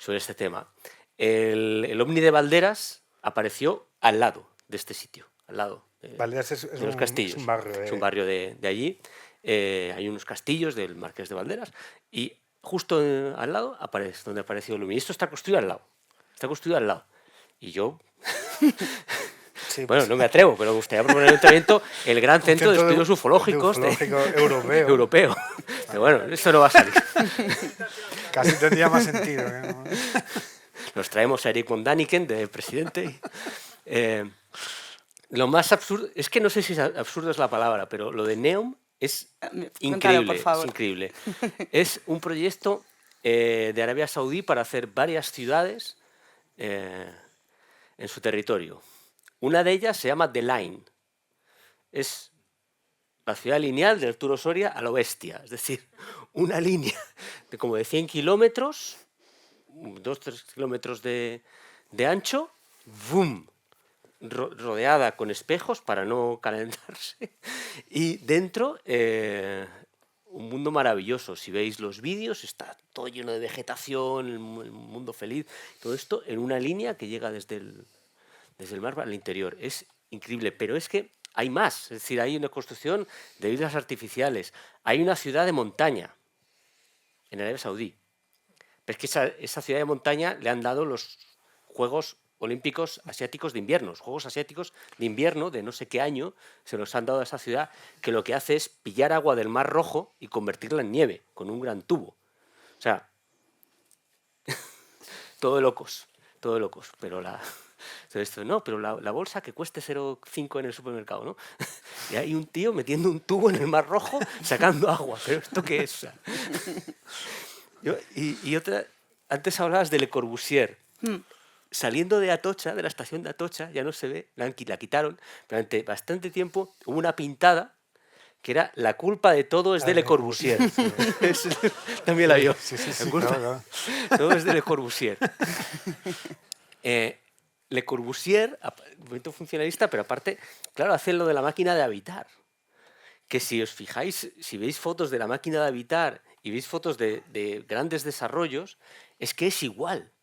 este tema. El ovni de Valderas apareció al lado de este sitio, al lado Valderas de los castillos. Es un barrio de allí. Hay unos castillos del Marqués de Valderas y justo al lado aparece donde apareció el ovni. Y esto está construido al lado. Y yo... Sí, bueno, no me atrevo, pero me gustaría proponer un evento, el Gran Centro de Estudios Ufológicos europeo. Pero bueno, esto no va a salir. Casi tendría más sentido. Nos traemos a Eric von Daniken de presidente. Lo más absurdo, es que no sé si absurdo es la palabra, pero lo de Neom es increíble. Por favor. Es increíble. Es un proyecto de Arabia Saudí para hacer varias ciudades en su territorio. Una de ellas se llama The Line. Es la ciudad lineal de Arturo Soria a lo bestia. Es decir, una línea de como de 100 kilómetros, 2-3 kilómetros de ancho, ¡boom!, rodeada con espejos para no calentarse. Y dentro, un mundo maravilloso. Si veis los vídeos, está todo lleno de vegetación, el mundo feliz. Todo esto en una línea que llega desde el mar al interior. Es increíble, pero es que hay más. Es decir, hay una construcción de islas artificiales. Hay una ciudad de montaña en Arabia Saudí. Pero es que esa ciudad de montaña le han dado los Juegos Olímpicos Asiáticos de Invierno. Los Juegos Asiáticos de Invierno de no sé qué año se los han dado a esa ciudad, que lo que hace es pillar agua del Mar Rojo y convertirla en nieve con un gran tubo. O sea, todo de locos. Pero pero la bolsa que cueste 0,5 en el supermercado, ¿no? Y hay un tío metiendo un tubo en el Mar Rojo sacando agua. ¿Pero esto qué es? O sea, y otra, antes hablabas de Le Corbusier. Saliendo de Atocha, de la estación de Atocha, ya no se ve, la quitaron. Durante bastante tiempo hubo una pintada que era "La culpa de todo es de Le Corbusier". Sí. También la vio. Sí, claro. Todo es de Le Corbusier. Le Corbusier, movimiento funcionalista, pero aparte, claro, hace lo de la máquina de habitar, que si os fijáis, si veis fotos de La Máquina de Habitar y veis fotos de grandes desarrollos, es que es igual.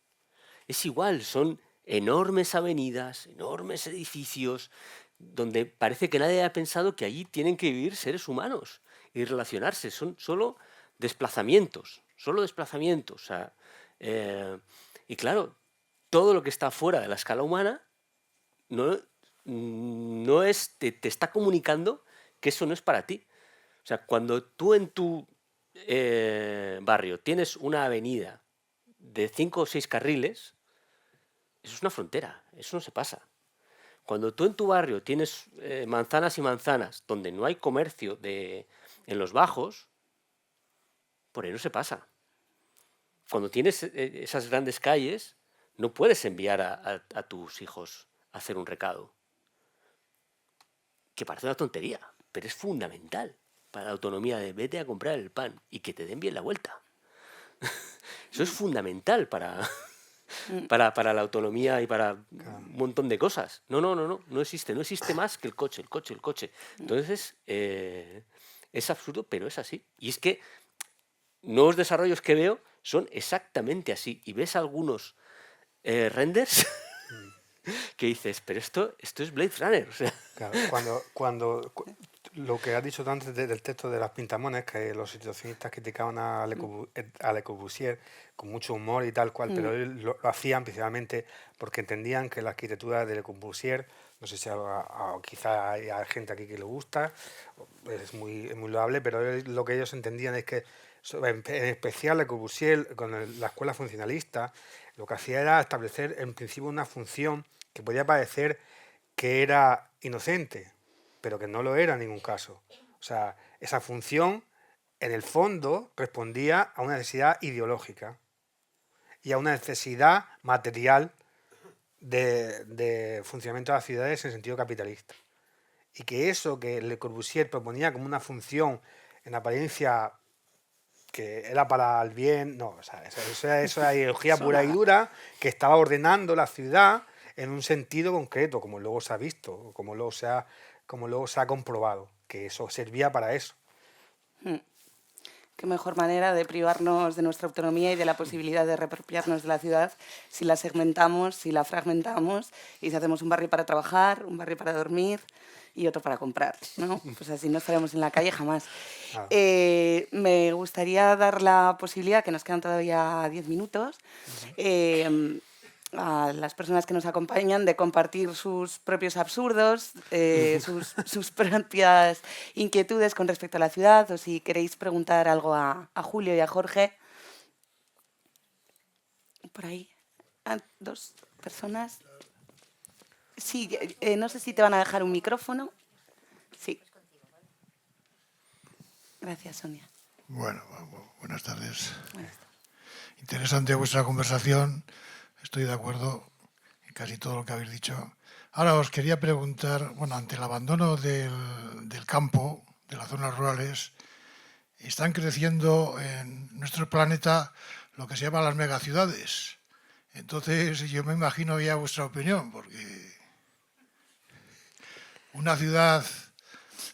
Es igual, son enormes avenidas, enormes edificios, donde parece que nadie ha pensado que allí tienen que vivir seres humanos y relacionarse. Son solo desplazamientos, solo desplazamientos. O sea, y claro, todo lo que está fuera de la escala humana no es, te está comunicando que eso no es para ti. O sea, cuando tú en tu barrio tienes una avenida de 5 o 6 carriles, eso es una frontera, eso no se pasa. Cuando tú en tu barrio tienes manzanas y manzanas donde no hay comercio en los bajos, por ahí no se pasa. Cuando tienes esas grandes calles, no puedes enviar a tus hijos a hacer un recado. Que parece una tontería, pero es fundamental para la autonomía de vete a comprar el pan y que te den bien la vuelta. Eso es fundamental para la autonomía y para un montón de cosas. No existe más que el coche. Entonces, es absurdo, pero es así. Y es que nuevos desarrollos que veo son exactamente así. Y ves algunos renders que dices, pero esto es Blade Runner. O sea. Claro, lo que has dicho tú antes del texto de las pintamones, que los situacionistas criticaban a Le Corbusier con mucho humor y tal cual, pero él lo hacían principalmente porque entendían que la arquitectura de Le Corbusier, no sé si quizá hay gente aquí que le gusta, es muy loable, pero lo que ellos entendían es que, en especial Le Corbusier, con la escuela funcionalista, lo que hacía era establecer en principio una función que podía parecer que era inocente, pero que no lo era en ningún caso. O sea, esa función, en el fondo, respondía a una necesidad ideológica y a una necesidad material de funcionamiento de las ciudades en sentido capitalista. Y que eso que Le Corbusier proponía como una función en apariencia que era para el bien, no, o sea, eso era ideología pura y dura que estaba ordenando la ciudad en un sentido concreto, como luego se ha visto, como luego se ha comprobado, que eso servía para eso. Qué mejor manera de privarnos de nuestra autonomía y de la posibilidad de reapropiarnos de la ciudad si la segmentamos, si la fragmentamos y si hacemos un barrio para trabajar, un barrio para dormir y otro para comprar, ¿no? Pues así no estaremos en la calle jamás. Me gustaría dar la posibilidad, que nos quedan todavía 10 minutos, a las personas que nos acompañan de compartir sus propios absurdos, sus propias inquietudes con respecto a la ciudad, o si queréis preguntar algo a Julio y a Jorge. Por ahí, dos personas. Sí, no sé si te van a dejar un micrófono. Sí. Gracias, Sonia. Bueno, buenas tardes. Buenas tardes. Interesante vuestra conversación. Estoy de acuerdo en casi todo lo que habéis dicho. Ahora os quería preguntar, bueno, ante el abandono del campo, de las zonas rurales, están creciendo en nuestro planeta lo que se llama las megaciudades. Entonces yo me imagino ya vuestra opinión, porque una ciudad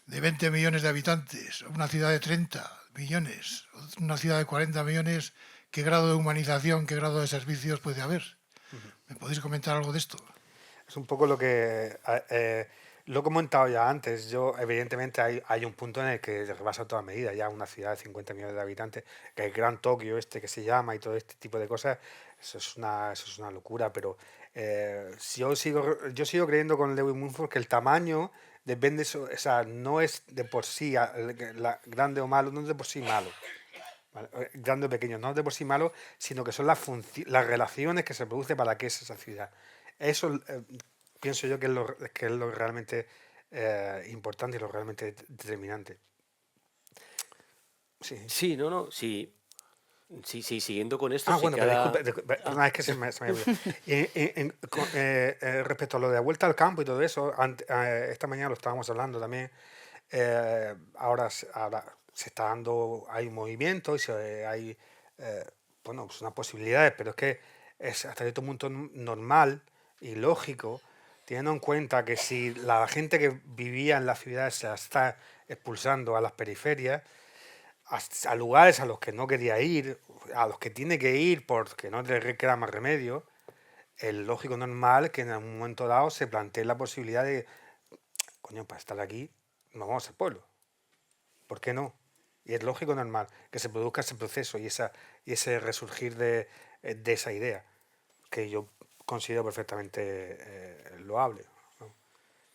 de 20 millones de habitantes, una ciudad de 30 millones, una ciudad de 40 millones, ¿qué grado de humanización, qué grado de servicios puede haber? ¿Me podéis comentar algo de esto? Es un poco lo que lo he comentado ya antes. Evidentemente hay un punto en el que rebasa toda medida. Ya una ciudad de 50 millones de habitantes, que el Gran Tokio que se llama y todo este tipo de cosas, eso es una locura. Pero yo sigo creyendo con Lewis Mumford que el tamaño depende, o sea, no es de por sí grande o malo, no es de por sí malo. ¿Vale? Grande o pequeño, no es de por sí malo, sino que son las relaciones que se producen para qué es esa ciudad. Eso pienso yo que es lo realmente importante y lo realmente determinante. Sí. Sí, sí, siguiendo con esto. Bueno, pero disculpe, es que se me olvidó. Respecto a lo de la vuelta al campo y todo eso, esta mañana lo estábamos hablando también. Ahora se está dando, hay un movimiento y hay pues unas posibilidades, pero es que es hasta cierto punto normal y lógico, teniendo en cuenta que si la gente que vivía en las ciudades expulsando a las periferias, a lugares a los que no quería ir, a los que tiene que ir porque no le queda más remedio, es lógico normal que en algún momento dado se plantee la posibilidad de, coño, para estar aquí nos vamos al pueblo. ¿Por qué no? Y es lógico normal que se produzca ese proceso y ese resurgir de esa idea, que yo considero perfectamente loable, ¿no?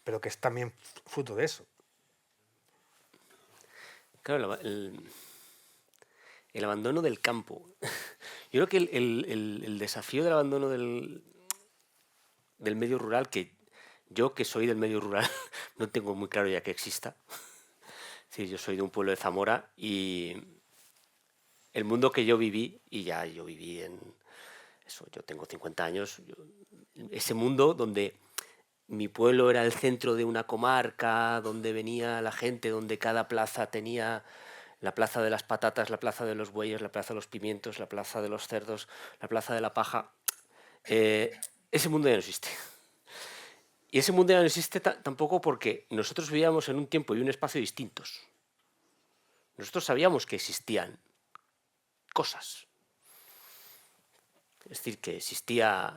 Pero que es también fruto de eso. Claro, el abandono del campo. Yo creo que el desafío del abandono del medio rural, que yo, que soy del medio rural, no tengo muy claro ya que exista. Sí, yo soy de un pueblo de Zamora y el mundo que yo viví, y ya yo viví en eso, yo tengo 50 años, ese mundo donde mi pueblo era el centro de una comarca, donde venía la gente, donde cada plaza tenía la plaza de las patatas, la plaza de los bueyes, la plaza de los pimientos, la plaza de los cerdos, la plaza de la paja. Ese mundo ya no existe. Y ese mundo ya no existe tampoco porque nosotros vivíamos en un tiempo y un espacio distintos. Nosotros sabíamos que existían cosas. Es decir, que existía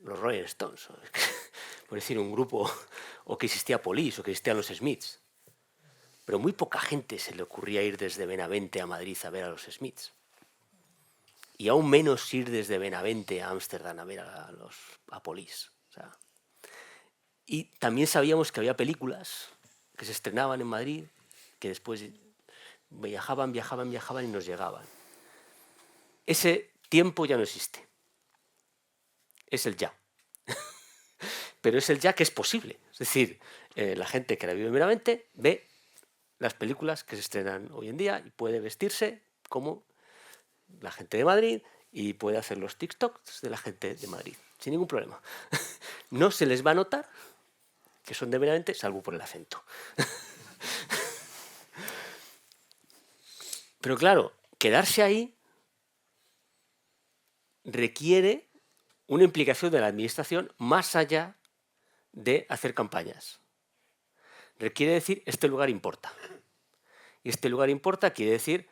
los Rolling Stones, por decir un grupo, o que existía Police, o que existían los Smiths. Pero muy poca gente se le ocurría ir desde Benavente a Madrid a ver a los Smiths. Y aún menos ir desde Benavente a Ámsterdam a ver a Police. O sea, y también sabíamos que había películas que se estrenaban en Madrid, que después viajaban y nos llegaban. Ese tiempo ya no existe. Es el ya. Pero es el ya que es posible. Es decir, la gente que la vive meramente ve las películas que se estrenan hoy en día y puede vestirse como la gente de Madrid y puede hacer los TikToks de la gente de Madrid, sin ningún problema. No se les va a notar que son de Benavente, salvo por el acento. Pero claro, quedarse ahí requiere una implicación de la administración más allá de hacer campañas. Requiere decir, este lugar importa. Y este lugar importa quiere decir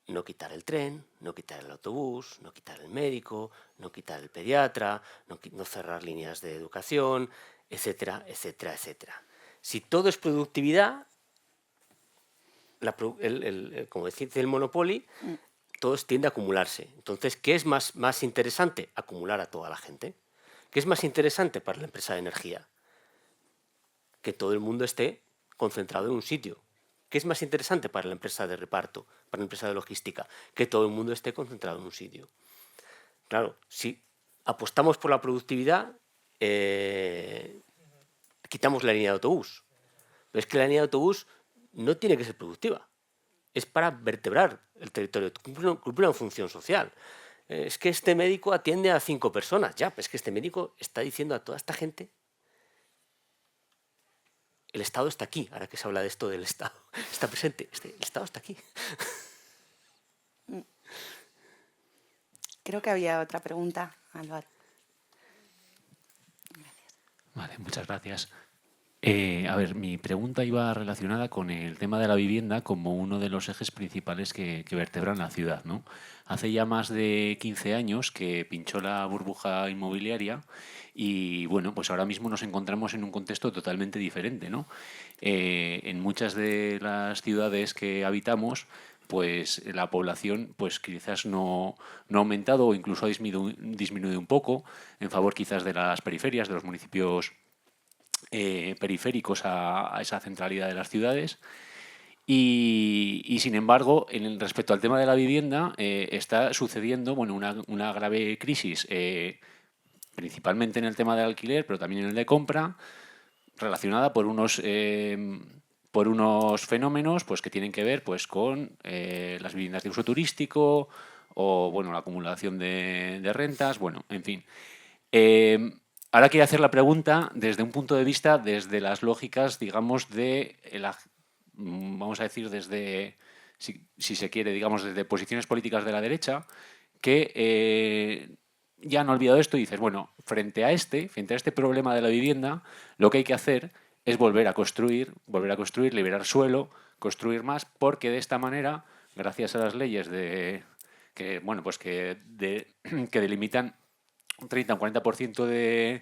no quitar el tren, no quitar el autobús, no quitar el médico, no quitar el pediatra, no cerrar líneas de educación, etcétera, etcétera, etcétera. Si todo es productividad, como dice el Monopoly, todo tiende a acumularse. Entonces, ¿qué es más interesante? Acumular a toda la gente. ¿Qué es más interesante para la empresa de energía? Que todo el mundo esté concentrado en un sitio. ¿Qué es más interesante para la empresa de reparto, para la empresa de logística? Que todo el mundo esté concentrado en un sitio. Claro, si apostamos por la productividad, quitamos la línea de autobús. Pero es que la línea de autobús no tiene que ser productiva. Es para vertebrar el territorio, cumplir una función social. Es que este médico atiende a 5 personas. Ya, pero es que este médico está diciendo a toda esta gente: el Estado está aquí. Ahora que se habla de esto del Estado, está presente. El Estado está aquí. Creo que había otra pregunta, Álvaro. Vale, muchas gracias. A ver, mi pregunta iba relacionada con el tema de la vivienda como uno de los ejes principales que vertebran la ciudad, ¿no? Hace ya más de 15 años que pinchó la burbuja inmobiliaria y, bueno, pues ahora mismo nos encontramos en un contexto totalmente diferente, ¿no? En muchas de las ciudades que habitamos, pues la población pues quizás no ha aumentado o incluso ha disminuido un poco en favor quizás de las periferias, de los municipios periféricos a esa centralidad de las ciudades. Y sin embargo, respecto al tema de la vivienda, está sucediendo una grave crisis, principalmente en el tema del alquiler, pero también en el de compra, relacionada por unos fenómenos pues, que tienen que ver pues, con las viviendas de uso turístico o bueno, la acumulación de rentas, bueno, en fin. Ahora quiero hacer la pregunta desde un punto de vista, desde las lógicas, digamos, vamos a decir, desde, si se quiere, digamos, desde posiciones políticas de la derecha, que ya han olvidado esto y dices, bueno, frente a este problema de la vivienda, lo que hay que hacer es volver a construir, liberar suelo, construir más, porque de esta manera, gracias a las leyes que delimitan un 30 o un 40%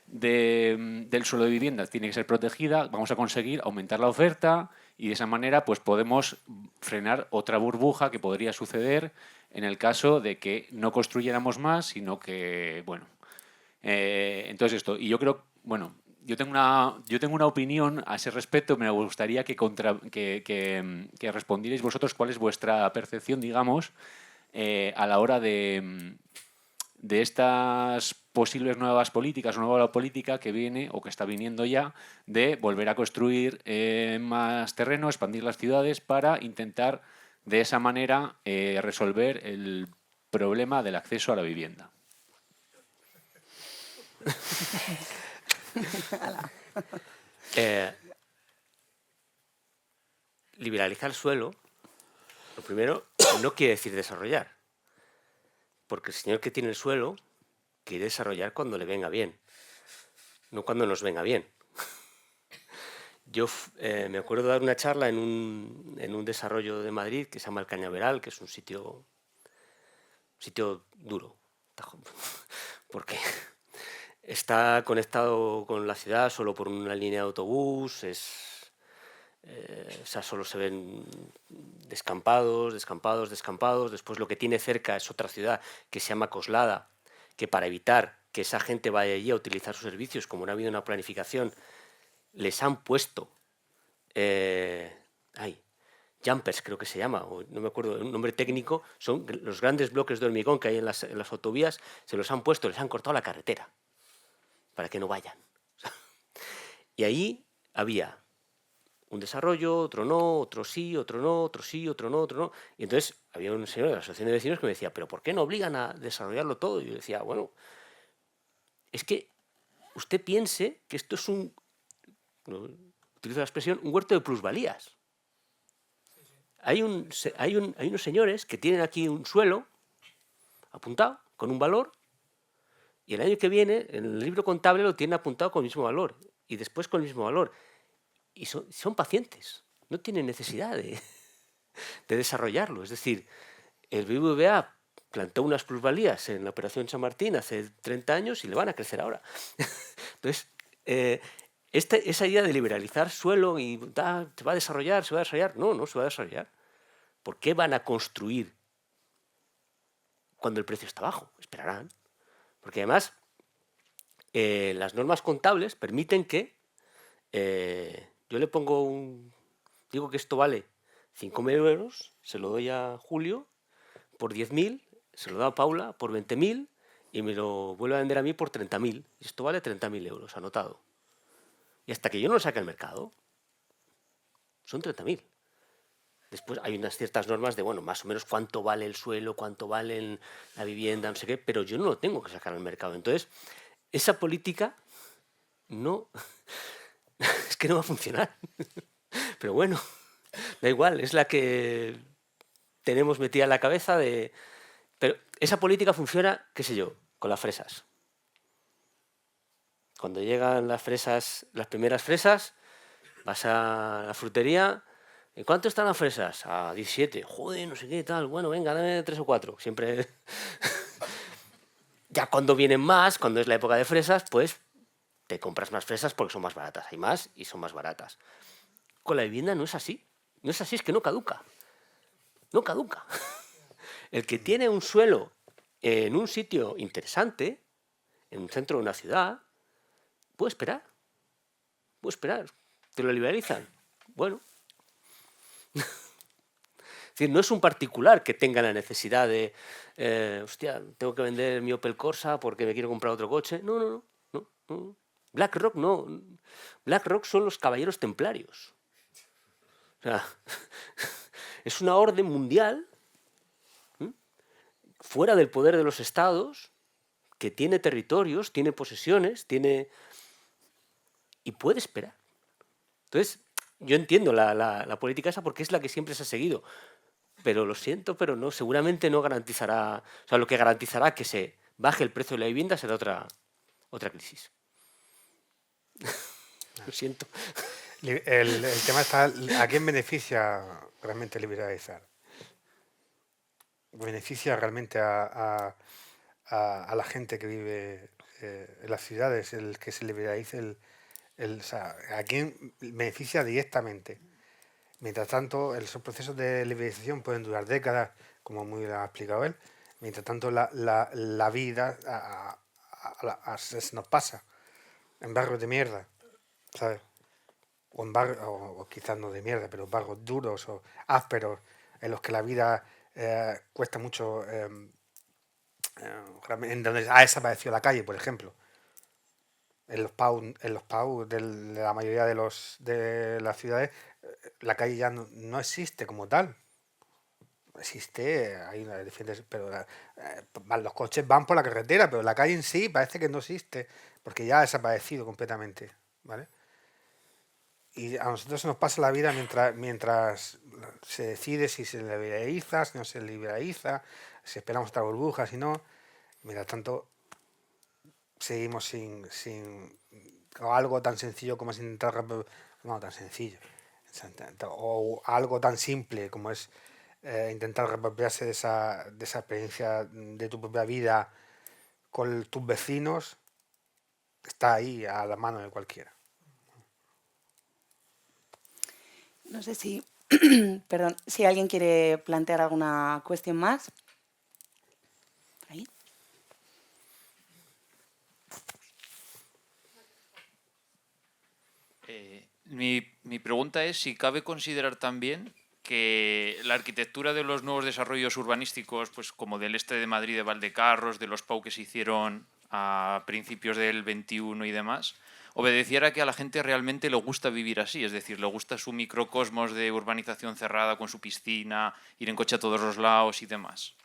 del suelo de vivienda tiene que ser protegida, vamos a conseguir aumentar la oferta y de esa manera pues podemos frenar otra burbuja que podría suceder en el caso de que no construyéramos más, sino que, bueno, entonces esto, y yo creo, bueno, yo tengo una opinión a ese respecto, me gustaría que respondierais vosotros cuál es vuestra percepción, digamos, a la hora de estas posibles nuevas políticas, una nueva política que viene o que está viniendo ya de volver a construir más terreno, expandir las ciudades para intentar de esa manera resolver el problema del acceso a la vivienda. Liberalizar el suelo, lo primero, no quiere decir desarrollar. Porque el señor que tiene el suelo quiere desarrollar cuando le venga bien, no cuando nos venga bien. Yo me acuerdo de dar una charla en un desarrollo de Madrid que se llama El Cañaveral, que es un sitio duro, porque está conectado con la ciudad solo por una línea de autobús, o sea, solo se ven descampados. Después lo que tiene cerca es otra ciudad que se llama Coslada, que para evitar que esa gente vaya allí a utilizar sus servicios, como no ha habido una planificación, les han puesto jumpers, creo que se llama, o no me acuerdo el nombre técnico, son los grandes bloques de hormigón que hay en las autovías, se los han puesto, les han cortado la carretera para que no vayan. Y ahí había un desarrollo, otro no, otro sí, otro no, otro sí, otro no, otro no. Y entonces había un señor de la asociación de vecinos que me decía, ¿pero por qué no obligan a desarrollarlo todo? Y yo decía, bueno, es que usted piense que esto es utilizo la expresión, un huerto de plusvalías. Hay unos señores que tienen aquí un suelo apuntado con un valor y el año que viene en el libro contable lo tienen apuntado con el mismo valor y después con el mismo valor. Y son pacientes, no tienen necesidad de desarrollarlo. Es decir, el BBVA plantó unas plusvalías en la Operación San Martín hace 30 años y le van a crecer ahora. Entonces, esa idea de liberalizar suelo y se va a desarrollar, no se va a desarrollar. ¿Por qué van a construir cuando el precio está bajo? Esperarán. Porque además, las normas contables permiten que yo le pongo digo que esto vale 5.000 euros, se lo doy a Julio por 10.000, se lo da a Paula por 20.000 y me lo vuelve a vender a mí por 30.000. Y esto vale 30.000 euros, anotado. Y hasta que yo no lo saque al mercado, son 30.000. Después hay unas ciertas normas de, bueno, más o menos cuánto vale el suelo, cuánto vale la vivienda, no sé qué, pero yo no lo tengo que sacar al mercado. Entonces, esa política no... es que no va a funcionar. Pero bueno, da igual, es la que tenemos metida en la cabeza de... Pero esa política funciona, qué sé yo, con las fresas. Cuando llegan las primeras fresas, vas a la frutería, ¿en cuánto están las fresas? A 17. Joder, no sé qué, tal. Bueno, venga, dame 3 o 4. Siempre... Ya cuando vienen más, cuando es la época de fresas, pues te compras más fresas porque son más baratas. Hay más y son más baratas. Con la vivienda no es así. No es así, es que no caduca. No caduca. El que tiene un suelo en un sitio interesante, en un centro de una ciudad, puede esperar. Puede esperar. ¿Te lo liberalizan? Bueno. Es decir, no es un particular que tenga la necesidad de hostia, tengo que vender mi Opel Corsa porque me quiero comprar otro coche. No. BlackRock no. BlackRock son los caballeros templarios. O sea, es una orden mundial fuera del poder de los estados que tiene territorios, tiene posesiones, y puede esperar. Entonces, yo entiendo la política esa porque es la que siempre se ha seguido. Pero lo siento, pero no, seguramente no garantizará... O sea, lo que garantizará que se baje el precio de la vivienda será otra crisis. Lo siento. El tema está, ¿a quién beneficia realmente liberalizar? ¿Beneficia realmente a la gente que vive en las ciudades el que se liberalice o sea, ¿a quién beneficia directamente? Mientras tanto, esos procesos de liberalización pueden durar décadas, como muy bien ha explicado él. Mientras tanto, la vida se nos pasa en barrios de mierda, ¿sabes? O en barrios, o quizás no de mierda, pero barrios duros o ásperos, en los que la vida cuesta mucho, en donde ha desaparecido la calle, por ejemplo. En los PAU de la mayoría de las ciudades, la calle ya no existe como tal. Existe, hay una defiende, pero los coches van por la carretera, pero la calle en sí parece que no existe, porque ya ha desaparecido completamente, ¿vale? Y a nosotros se nos pasa la vida mientras se decide si se liberaliza, si no se liberaliza, si esperamos esta burbuja, si no. Mientras tanto, seguimos sin o algo tan sencillo como es intentar, no tan sencillo, o algo tan simple como es intentar reapropiarse de esa experiencia de tu propia vida con tus vecinos, está ahí a la mano de cualquiera. No sé si, perdón, si alguien quiere plantear alguna cuestión más. Ahí. Mi pregunta es si cabe considerar también que la arquitectura de los nuevos desarrollos urbanísticos, pues como del este de Madrid, de Valdecarros, de los PAU que se hicieron a principios del 21 y demás, obedeciera a que a la gente realmente le gusta vivir así, es decir, le gusta su microcosmos de urbanización cerrada con su piscina, ir en coche a todos los lados y demás.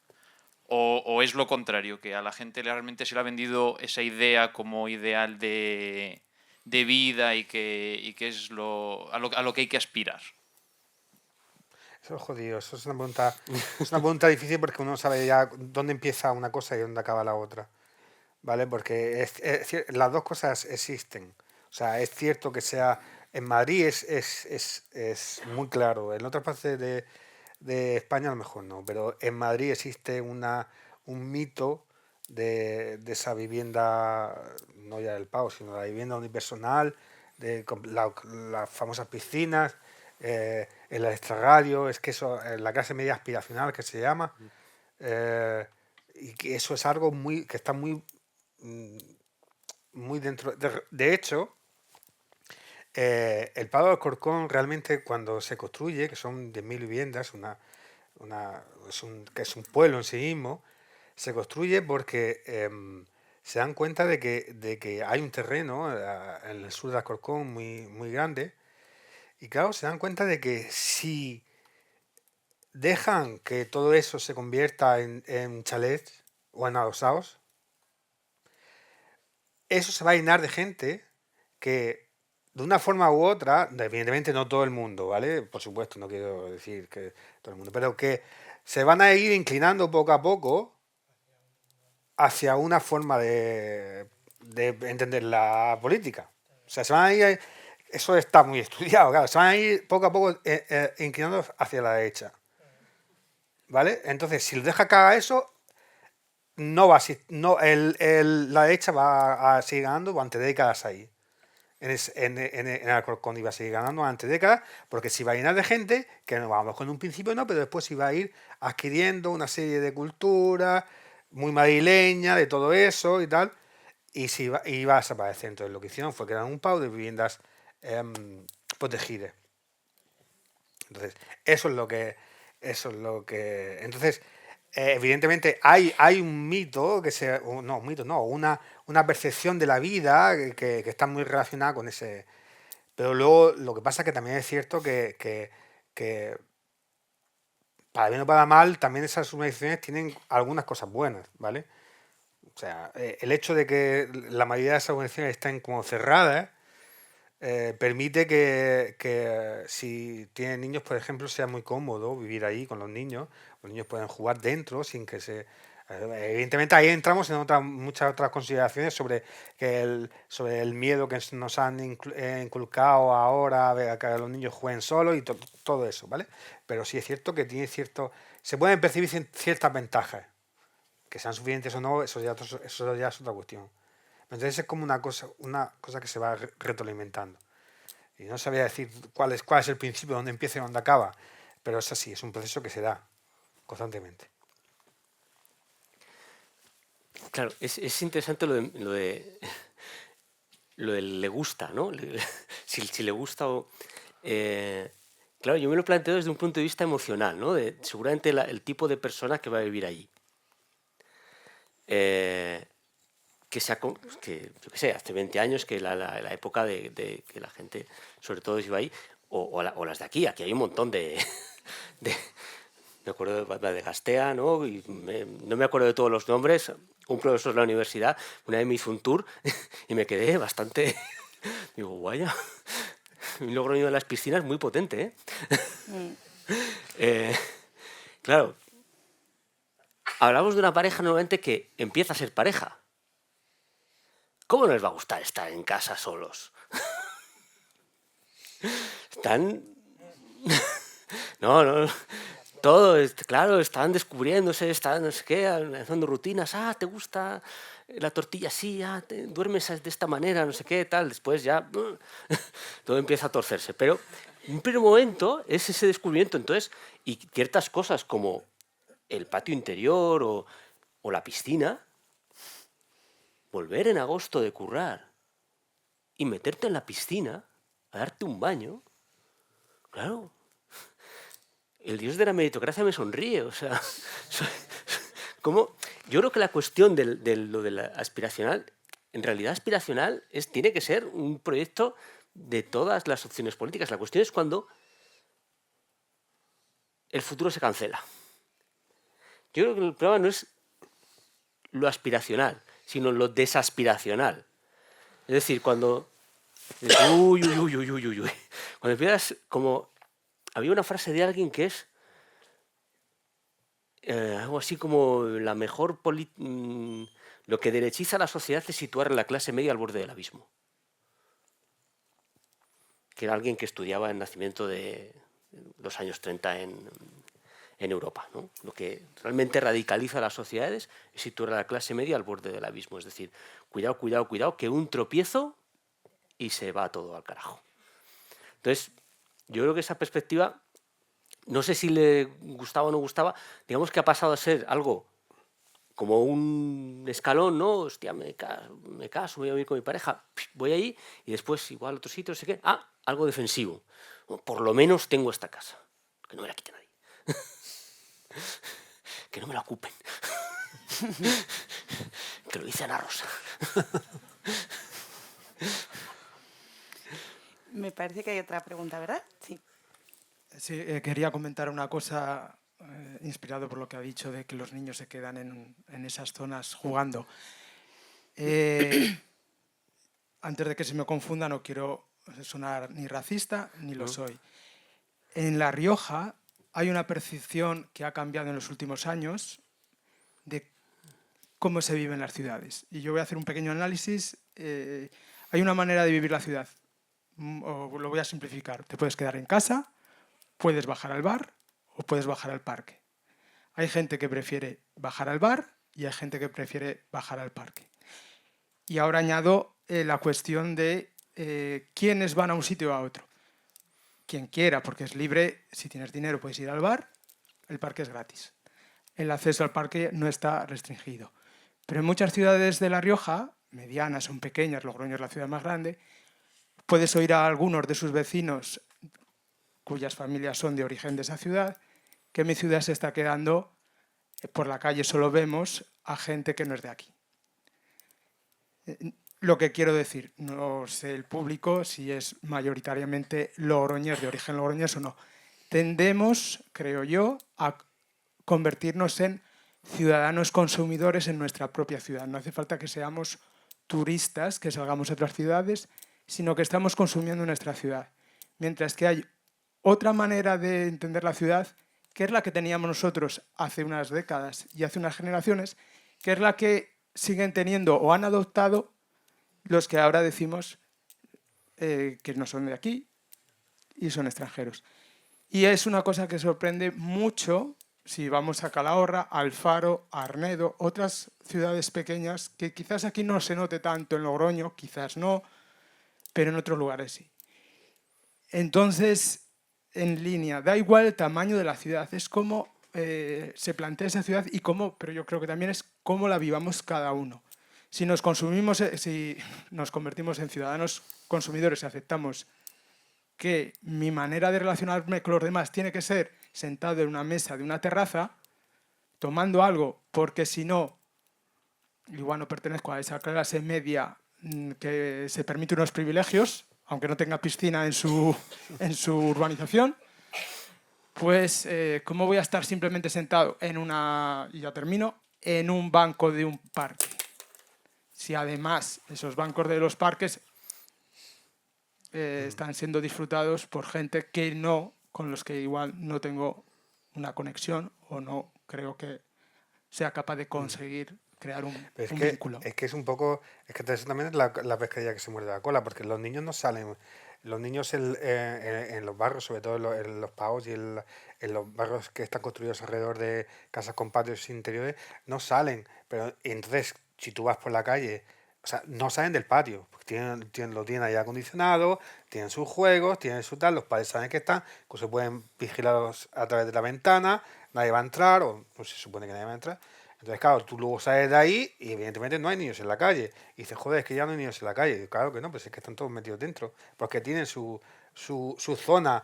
O es lo contrario, que a la gente realmente se le ha vendido esa idea como ideal de vida y que es a lo que hay que aspirar. Eso es jodido, eso es una pregunta difícil porque uno sabe ya dónde empieza una cosa y dónde acaba la otra, ¿vale? Porque las dos cosas existen. O sea, es cierto que sea en Madrid es muy claro, en otras partes de España a lo mejor no, pero en Madrid existe un mito de esa vivienda, no ya del PAU, sino la vivienda unipersonal, con las famosas piscinas, el extrarradio, es que eso, la clase media aspiracional que se llama, y que eso es algo que está muy dentro. De hecho, el Palo de Alcorcón realmente cuando se construye, que son 10.000 viviendas, que es un pueblo en sí mismo, se construye porque se dan cuenta de que hay un terreno en el sur de Alcorcón muy grande, y claro, se dan cuenta de que si dejan que todo eso se convierta en chalets o en adosados, eso se va a llenar de gente que de una forma u otra, evidentemente no todo el mundo, ¿vale? Por supuesto, no quiero decir que todo el mundo, pero que se van a ir inclinando poco a poco hacia una forma de entender la política. O sea, se van a ir, eso está muy estudiado, claro, se van a ir poco a poco inclinando hacia la derecha. ¿Vale? Entonces, si lo deja que haga eso, no va a, no, la derecha va a seguir ganando durante décadas ahí. En Alcorcón iba a seguir ganando durante décadas, porque se iba a llenar de gente, que no, a lo mejor en un principio no, pero después iba a ir adquiriendo una serie de culturas muy madrileña, de todo eso y tal, y iba a desaparecer. Entonces lo que hicieron fue crear un PAU de viviendas protegidas. Entonces, eso es lo que... Entonces, evidentemente hay un mito, no, un mito no, una percepción de la vida que está muy relacionada con ese... Pero luego lo que pasa es que también es cierto que para bien o para mal, también esas urbanizaciones tienen algunas cosas buenas, ¿vale? O sea, el hecho de que la mayoría de esas urbanizaciones estén como cerradas permite que si tienen niños, por ejemplo, sea muy cómodo vivir ahí con los niños. Los niños pueden jugar dentro sin que se Evidentemente ahí entramos en muchas otras consideraciones sobre el miedo que nos han inculcado ahora a que los niños jueguen solos y todo eso, ¿vale? Pero sí es cierto que se pueden percibir ciertas ventajas. Que sean suficientes o no, eso ya es otra cuestión. Entonces es como una cosa que se va retroalimentando. Y no sabría decir cuál es el principio, dónde empieza y dónde acaba, pero es así, es un proceso que se da constantemente. Claro, es interesante lo de le gusta, ¿no? Si le gusta o... claro, yo me lo planteo desde un punto de vista emocional, ¿no? Seguramente el tipo de persona que va a vivir allí. Que yo qué sé, hace 20 años que la época de que la gente, sobre todo, iba ahí, o las de aquí hay un montón de me acuerdo de la de Gastea, ¿no? Y no me acuerdo de todos los nombres. Un profesor de la universidad una vez me hizo un tour y me quedé bastante... Digo, vaya, un Logroño de las piscinas muy potente, ¿eh? Claro, hablamos de una pareja normalmente que empieza a ser pareja. ¿Cómo no les va a gustar estar en casa solos? Están... No. Todo, claro, están descubriéndose, están, no sé qué, haciendo rutinas. ¿Te gusta la tortilla? Sí, duermes de esta manera, no sé qué, tal. Después ya todo empieza a torcerse. Pero en un primer momento es ese descubrimiento. Entonces, y ciertas cosas como el patio interior o la piscina, volver en agosto de currar y meterte en la piscina a darte un baño, claro, el dios de la meritocracia me sonríe, o sea, yo creo que la cuestión de lo de la aspiracional, en realidad aspiracional tiene que ser un proyecto de todas las opciones políticas. La cuestión es cuando el futuro se cancela. Yo creo que el problema no es lo aspiracional, sino lo desaspiracional. Es decir, cuando... Uy. Cuando empiezas como... Había una frase de alguien que es algo así como la mejor... lo que derechiza a la sociedad es situar a la clase media al borde del abismo. Que era alguien que estudiaba el nacimiento de los años 30 en Europa, ¿no? Lo que realmente radicaliza a las sociedades es situar a la clase media al borde del abismo. Es decir, cuidado, que un tropiezo y se va todo al carajo. Entonces, yo creo que esa perspectiva, no sé si le gustaba o no gustaba, digamos que ha pasado a ser algo como un escalón, ¿no? Hostia, me caso, voy a vivir con mi pareja, voy ahí y después igual a otro sitio, no sé qué. Algo defensivo. Por lo menos tengo esta casa, que no me la quite nadie. Que no me la ocupen. Que lo dice Ana Rosa. Me parece que hay otra pregunta, ¿verdad? Sí. Sí, quería comentar una cosa inspirado por lo que ha dicho de que los niños se quedan en esas zonas jugando. Antes de que se me confunda, no quiero sonar ni racista ni lo soy. En La Rioja hay una percepción que ha cambiado en los últimos años de cómo se vive en las ciudades. Y yo voy a hacer un pequeño análisis. Hay una manera de vivir la ciudad. Lo voy a simplificar. Te puedes quedar en casa, puedes bajar al bar o puedes bajar al parque. Hay gente que prefiere bajar al bar y hay gente que prefiere bajar al parque. Y ahora añado la cuestión de quiénes van a un sitio o a otro. Quien quiera, porque es libre, si tienes dinero puedes ir al bar, el parque es gratis. El acceso al parque no está restringido. Pero en muchas ciudades de La Rioja, medianas, son pequeñas, Logroño es la ciudad más grande, puedes oír a algunos de sus vecinos cuyas familias son de origen de esa ciudad, que mi ciudad se está quedando, por la calle solo vemos a gente que no es de aquí. Lo que quiero decir, no sé el público si es mayoritariamente logroñés, de origen logroñés o no. Tendemos, creo yo, a convertirnos en ciudadanos consumidores en nuestra propia ciudad. No hace falta que seamos turistas, que salgamos a otras ciudades, sino que estamos consumiendo nuestra ciudad. Mientras que hay otra manera de entender la ciudad que es la que teníamos nosotros hace unas décadas y hace unas generaciones, que es la que siguen teniendo o han adoptado los que ahora decimos que no son de aquí y son extranjeros. Y es una cosa que sorprende mucho si vamos a Calahorra, Alfaro, Arnedo, otras ciudades pequeñas que quizás aquí no se note tanto, en Logroño quizás no, pero en otros lugares sí. Entonces, en línea, da igual el tamaño de la ciudad, es cómo se plantea esa ciudad y cómo, pero yo creo que también es cómo la vivamos cada uno. Si nos convertimos en ciudadanos consumidores y aceptamos que mi manera de relacionarme con los demás tiene que ser sentado en una mesa de una terraza, tomando algo, porque si no, igual no pertenezco a esa clase media que se permite unos privilegios, aunque no tenga piscina en su urbanización, pues ¿cómo voy a estar simplemente sentado en y ya termino, en un banco de un parque? Si además esos bancos de los parques están siendo disfrutados por gente que con los que igual no tengo una conexión o no creo que sea capaz de conseguir crear un vínculo. Es que es un poco, es que eso también es la pescadilla que se muerde la cola, porque los niños no salen, los niños en los barrios, sobre todo en los PAOs y en los barrios que están construidos alrededor de casas con patios interiores, no salen, pero entonces si tú vas por la calle, o sea, no salen del patio, porque lo tienen ahí acondicionado, tienen sus juegos, tienen su tal, los padres saben que están, pues se pueden vigilarlos a través de la ventana, nadie va a entrar, o no se supone que nadie va a entrar. Entonces, claro, tú luego sales de ahí y evidentemente no hay niños en la calle. Y dices, joder, es que ya no hay niños en la calle. Y claro que no, pues es que están todos metidos dentro, porque tienen su zona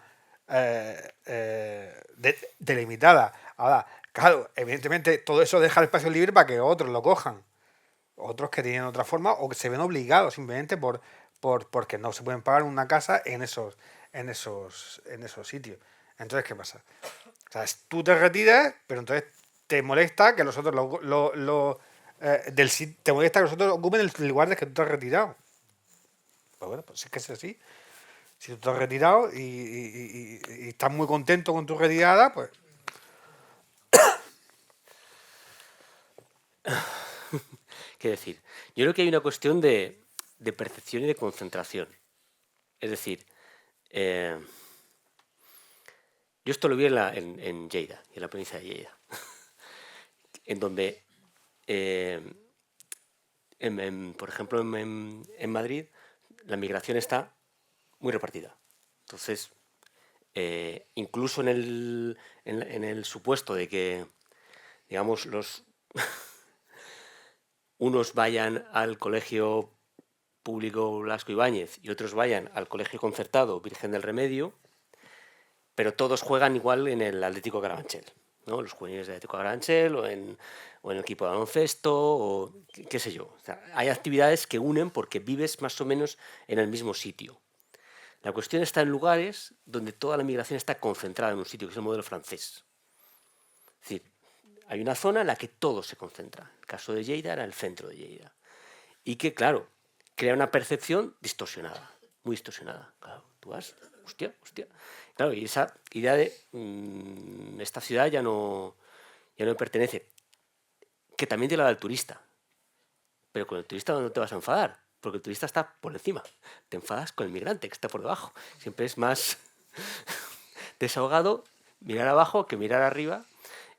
delimitada. Ahora, claro, evidentemente todo eso deja el espacio libre para que otros lo cojan. Otros que tienen otra forma o que se ven obligados simplemente porque no se pueden pagar una casa en esos sitios. Entonces, ¿qué pasa? O sea, tú te retiras, pero entonces te molesta que los otros te molesta que los otros ocupen el lugar de que tú te has retirado. Pues bueno, pues es que es así. Si tú te has retirado y estás muy contento con tu retirada, pues... ¿Qué decir? Yo creo que hay una cuestión de percepción y de concentración. Es decir, yo esto lo vi en Lleida, en la provincia de Lleida, en donde, por ejemplo, en Madrid, la migración está muy repartida. Entonces, incluso en el supuesto de que, digamos, unos vayan al colegio público Blasco Ibáñez y otros vayan al colegio concertado Virgen del Remedio, pero todos juegan igual en el Atlético Carabanchel, ¿no? Los juveniles del Atlético Carabanchel o en el equipo de baloncesto o qué sé yo. O sea, hay actividades que unen porque vives más o menos en el mismo sitio. La cuestión está en lugares donde toda la migración está concentrada en un sitio, que es el modelo francés. Es decir, hay una zona en la que todo se concentra. El caso de Lleida era el centro de Lleida. Y que, claro, crea una percepción distorsionada, muy distorsionada. Claro, tú vas, hostia. Claro, y esa idea de esta ciudad ya no me pertenece, que también te la da el turista. Pero con el turista no te vas a enfadar, porque el turista está por encima. Te enfadas con el migrante, que está por debajo. Siempre es más desahogado mirar abajo que mirar arriba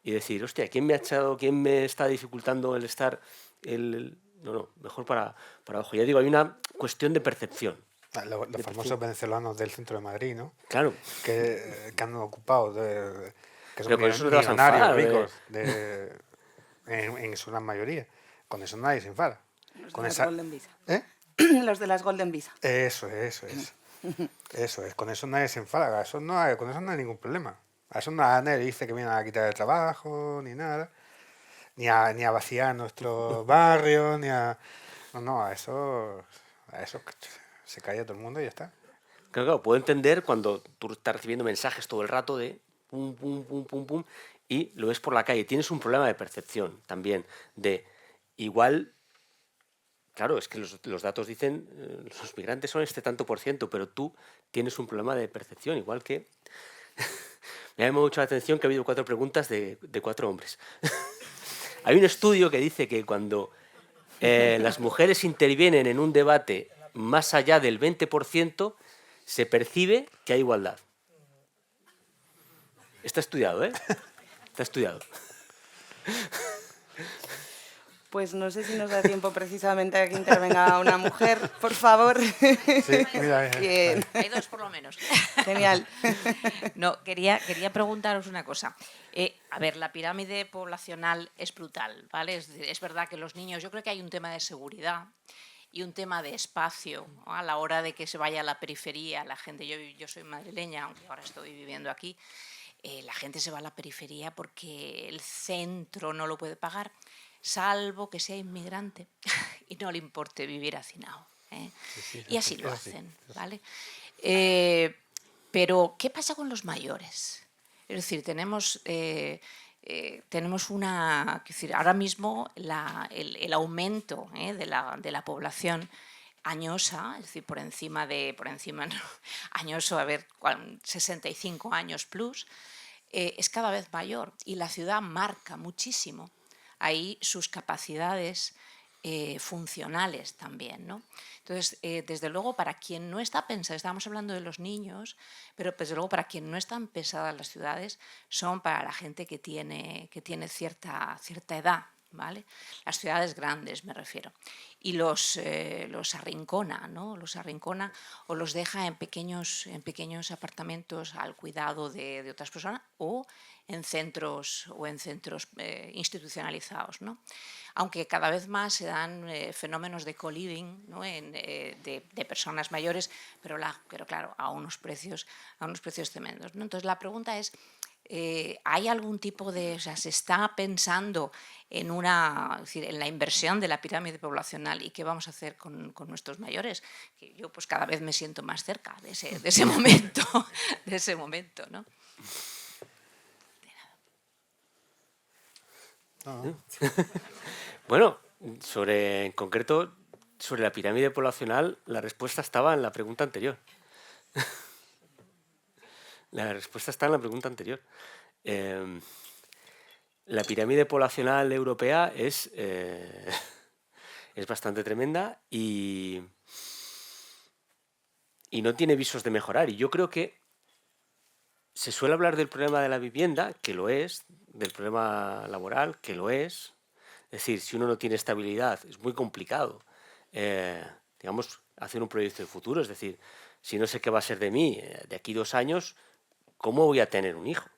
y decir, hostia, ¿quién me está dificultando el estar? No, mejor para abajo. Ya digo, hay una cuestión de percepción. Los famosos venezolanos del centro de Madrid, ¿no? Claro. Que han ocupado, que son millonarios ricos, en su gran mayoría. Con eso nadie se enfada. Los de las Golden Visa. ¿Eh? Los de las Golden Visa. Eso es. Con eso nadie se enfada. Con eso no hay ningún problema. A eso nadie dice que vienen a quitar el trabajo, ni nada. Ni a vaciar nuestros barrios, ni a... No, a eso se calla todo el mundo y ya está. Claro, puedo entender cuando tú estás recibiendo mensajes todo el rato de pum, pum, pum, pum, pum, y lo ves por la calle. Tienes un problema de percepción también, de igual... Claro, es que los datos dicen los migrantes son este tanto por ciento, pero tú tienes un problema de percepción, igual que Me ha llamado mucho la atención que ha habido 4 preguntas de 4 hombres. Hay un estudio que dice que cuando las mujeres intervienen en un debate más allá del 20%, se percibe que hay igualdad. Está estudiado, ¿eh? Está estudiado. Pues no sé si nos da tiempo precisamente a que intervenga una mujer, por favor. Sí, mira, Bien. Hay 2 por lo menos. Genial. No, quería preguntaros una cosa. A ver, la pirámide poblacional es brutal, ¿vale? Es verdad que los niños, yo creo que hay un tema de seguridad y un tema de espacio, ¿no? A la hora de que se vaya a la periferia, la gente, yo soy madrileña, aunque ahora estoy viviendo aquí, la gente se va a la periferia porque el centro no lo puede pagar, salvo que sea inmigrante y no le importe vivir hacinado, ¿eh? Y así lo hacen, ¿vale? Pero, ¿qué pasa con los mayores? Es decir, tenemos una... Es decir, ahora mismo el aumento de la población añosa, es decir, añoso, a ver, 65 años plus, es cada vez mayor y la ciudad marca muchísimo ahí sus capacidades funcionales también, ¿no? Entonces, desde luego, para quien no está pensado, estábamos hablando de los niños, pero desde luego para quien no están pensadas las ciudades, son para la gente que tiene cierta edad, ¿vale? Las ciudades grandes, me refiero. Y los arrincona, ¿no? Los arrincona o los deja en pequeños apartamentos al cuidado de otras personas o en centros institucionalizados, ¿no? Aunque cada vez más se dan fenómenos de co-living, ¿no? de personas mayores, pero claro, a unos precios tremendos, ¿no? Entonces la pregunta es, ¿hay algún tipo de... O sea, ¿se está pensando en la inversión de la pirámide poblacional y qué vamos a hacer con nuestros mayores? Que yo pues cada vez me siento más cerca de ese momento, ¿no? Bueno, en concreto, sobre la pirámide poblacional, la respuesta estaba en la pregunta anterior. La respuesta está en la pregunta anterior. La pirámide poblacional europea es bastante tremenda y no tiene visos de mejorar. Y yo creo que se suele hablar del problema de la vivienda, que lo es, del problema laboral, que lo es. Es decir, si uno no tiene estabilidad, es muy complicado, digamos, hacer un proyecto de futuro. Es decir, si no sé qué va a ser de mí de aquí 2 años, ¿cómo voy a tener un hijo?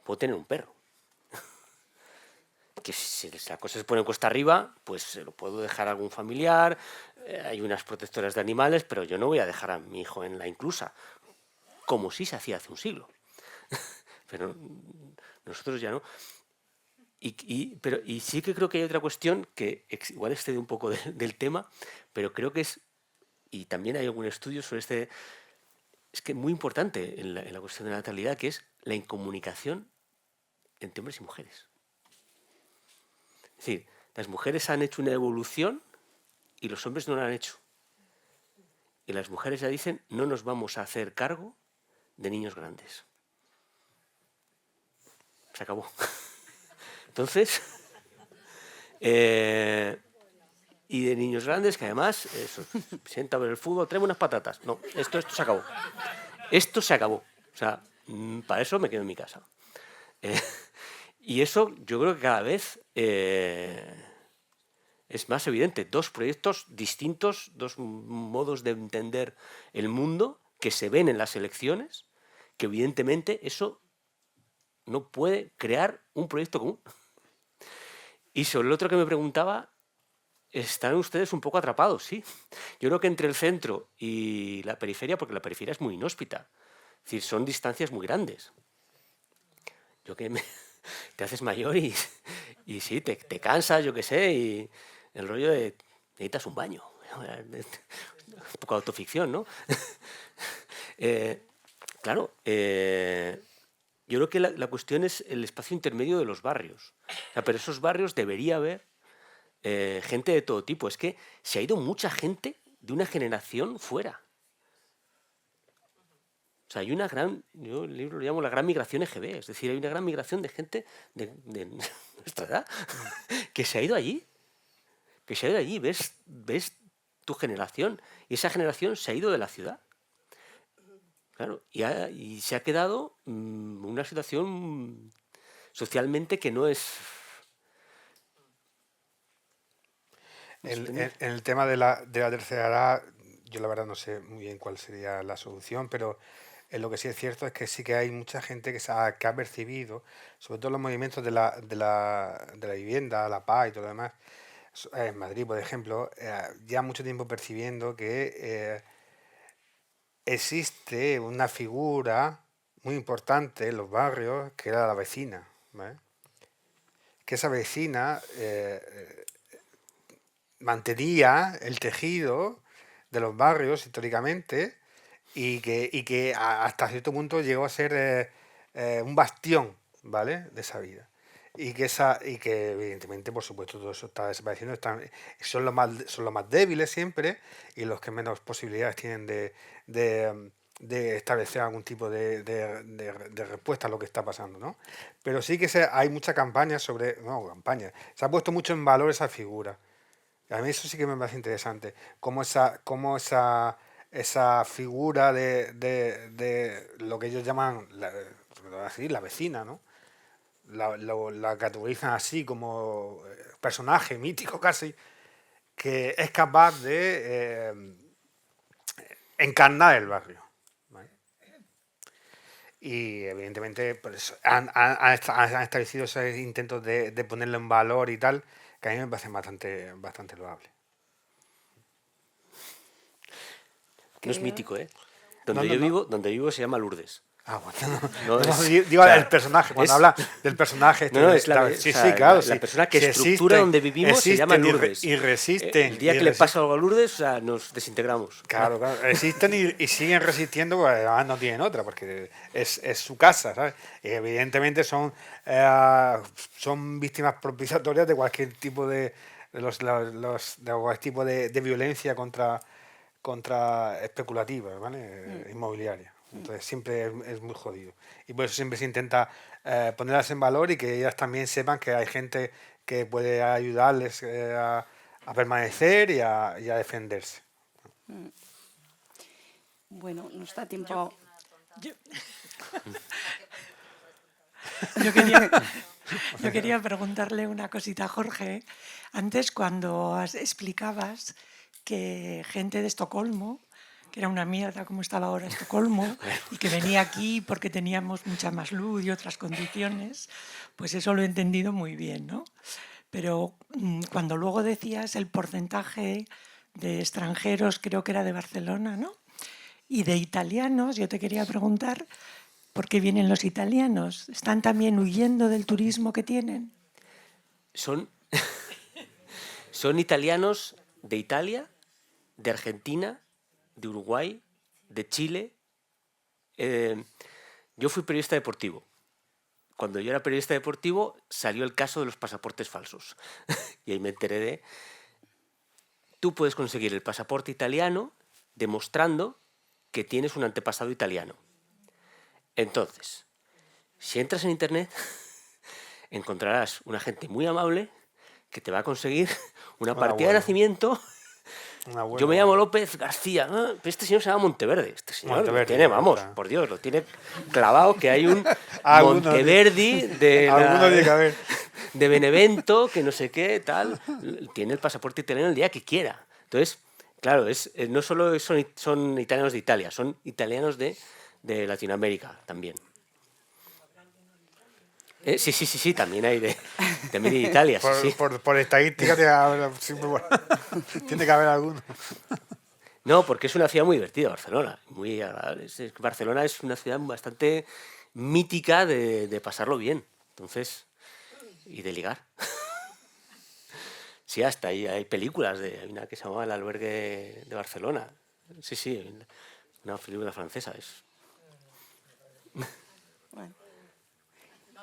Puedo tener un perro. Que si la cosa se pone cuesta arriba, pues se lo puedo dejar a algún familiar, hay unas protectoras de animales, pero yo no voy a dejar a mi hijo en la inclusa, como sí se hacía hace un siglo. Pero nosotros ya no. Y sí que creo que hay otra cuestión que igual excede un poco del tema, pero creo que es, y también hay algún estudio sobre es que muy importante en la cuestión de la natalidad, que es la incomunicación entre hombres y mujeres. Es decir, las mujeres han hecho una evolución y los hombres no la han hecho. Y las mujeres ya dicen, no nos vamos a hacer cargo de niños grandes. Se acabó. Entonces, y de niños grandes que además, sienta a ver el fútbol, tráeme unas patatas. No, esto se acabó. Esto se acabó. O sea, para eso me quedo en mi casa. Y eso yo creo que cada vez es más evidente. 2 proyectos distintos, 2 modos de entender el mundo que se ven en las elecciones, que evidentemente eso no puede crear un proyecto común. Y sobre el otro que me preguntaba, están ustedes un poco atrapados, sí. Yo creo que entre el centro y la periferia, porque la periferia es muy inhóspita, es decir, son distancias muy grandes. Te haces mayor y sí, te cansas, yo qué sé, y el rollo de necesitas un baño. Un poco de autoficción, ¿no? Claro, yo creo que la cuestión es el espacio intermedio de los barrios. O sea, pero esos barrios debería haber gente de todo tipo. Es que se ha ido mucha gente de una generación fuera. O sea, hay una gran, yo el libro lo llamo la gran migración EGB, es decir, hay una gran migración de gente de nuestra edad que se ha ido allí. Que se ha ido allí, ves tu generación, y esa generación se ha ido de la ciudad. Claro, y se ha quedado una situación socialmente que no es... En el tema de la tercera edad, yo la verdad no sé muy bien cuál sería la solución, pero lo que sí es cierto es que sí que hay mucha gente que ha percibido, sobre todo los movimientos de la vivienda, la paz y todo lo demás, en Madrid, por ejemplo, ya mucho tiempo percibiendo que existe una figura muy importante en los barrios, que era la vecina, ¿vale? Que esa vecina mantenía el tejido de los barrios históricamente y que hasta cierto punto llegó a ser un bastión, ¿vale? De esa vida. Y que evidentemente, por supuesto, todo eso está desapareciendo. Son los más débiles siempre y los que menos posibilidades tienen de establecer algún tipo de respuesta a lo que está pasando, ¿no? Pero sí que hay muchas campañas sobre... No, campañas. Se ha puesto mucho en valor esa figura. A mí eso sí que me parece interesante. Cómo esa figura de lo que ellos llaman la vecina, ¿no? La categorizan así como personaje mítico casi, que es capaz de encarnar el barrio, ¿vale? Y evidentemente pues, han establecido esos intentos de ponerlo en valor y tal, que a mí me parecen bastante loables. No es mítico, ¿eh? Donde vivo se llama Lourdes. Ah, bueno, No, digo el personaje, cuando habla del personaje. No, es la persona que estructura donde vivimos se llama Lourdes. Y resisten. El día que le pasa algo a Lourdes, o sea, nos desintegramos. Claro, resisten y siguen resistiendo, pues además no tienen otra, porque es su casa, ¿sabes? Y evidentemente son víctimas propiciatorias de cualquier tipo de violencia contra especulativa, ¿vale? Inmobiliaria. Entonces siempre es muy jodido. Y por eso siempre se intenta ponerlas en valor y que ellas también sepan que hay gente que puede ayudarles a permanecer y a defenderse. Bueno, nos da tiempo... Yo quería preguntarle una cosita a Jorge. Antes, cuando explicabas que gente de Estocolmo, que era una mierda como estaba ahora Estocolmo, y que venía aquí porque teníamos mucha más luz y otras condiciones, pues eso lo he entendido muy bien, ¿no? Pero cuando luego decías el porcentaje de extranjeros, creo que era de Barcelona, ¿no? Y de italianos, yo te quería preguntar, ¿por qué vienen los italianos? ¿Están también huyendo del turismo que tienen? Son italianos de Italia, de Argentina, de Uruguay, de Chile. Yo fui periodista deportivo. Cuando yo era periodista deportivo salió el caso de los pasaportes falsos. Y ahí me enteré de... Tú puedes conseguir el pasaporte italiano demostrando que tienes un antepasado italiano. Entonces, si entras en internet, encontrarás una gente muy amable que te va a conseguir una partida de nacimiento. Yo me llamo López García, pero este señor se llama Monteverdi. Este señor lo tiene, vamos, por Dios, lo tiene clavado, que hay un Monteverdi de Benevento, que no sé qué, tal. Tiene el pasaporte italiano el día que quiera. Entonces, claro, no solo son italianos de Italia, son italianos de Latinoamérica también. Sí, también hay de Italia. Por estadística tiene que haber alguno. No, porque es una ciudad muy divertida, Barcelona, muy agradable. Barcelona es una ciudad bastante mítica de pasarlo bien, entonces, y de ligar. Sí, hasta ahí hay películas, hay una que se llama El albergue de Barcelona. Sí, una película francesa es. Bueno.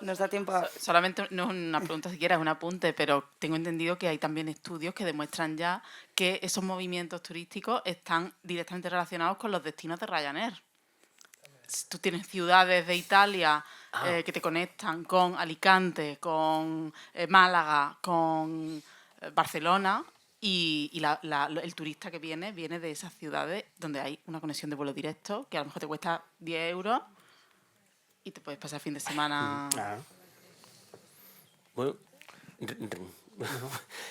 Nos da tiempo Solamente no es una pregunta siquiera, es un apunte, pero tengo entendido que hay también estudios que demuestran ya que esos movimientos turísticos están directamente relacionados con los destinos de Ryanair. tú tienes ciudades de Italia que te conectan con Alicante, con Málaga, con Barcelona, y el turista que viene de esas ciudades donde hay una conexión de vuelo directo que a lo mejor te cuesta 10 euros y te puedes pasar fin de semana. Bueno,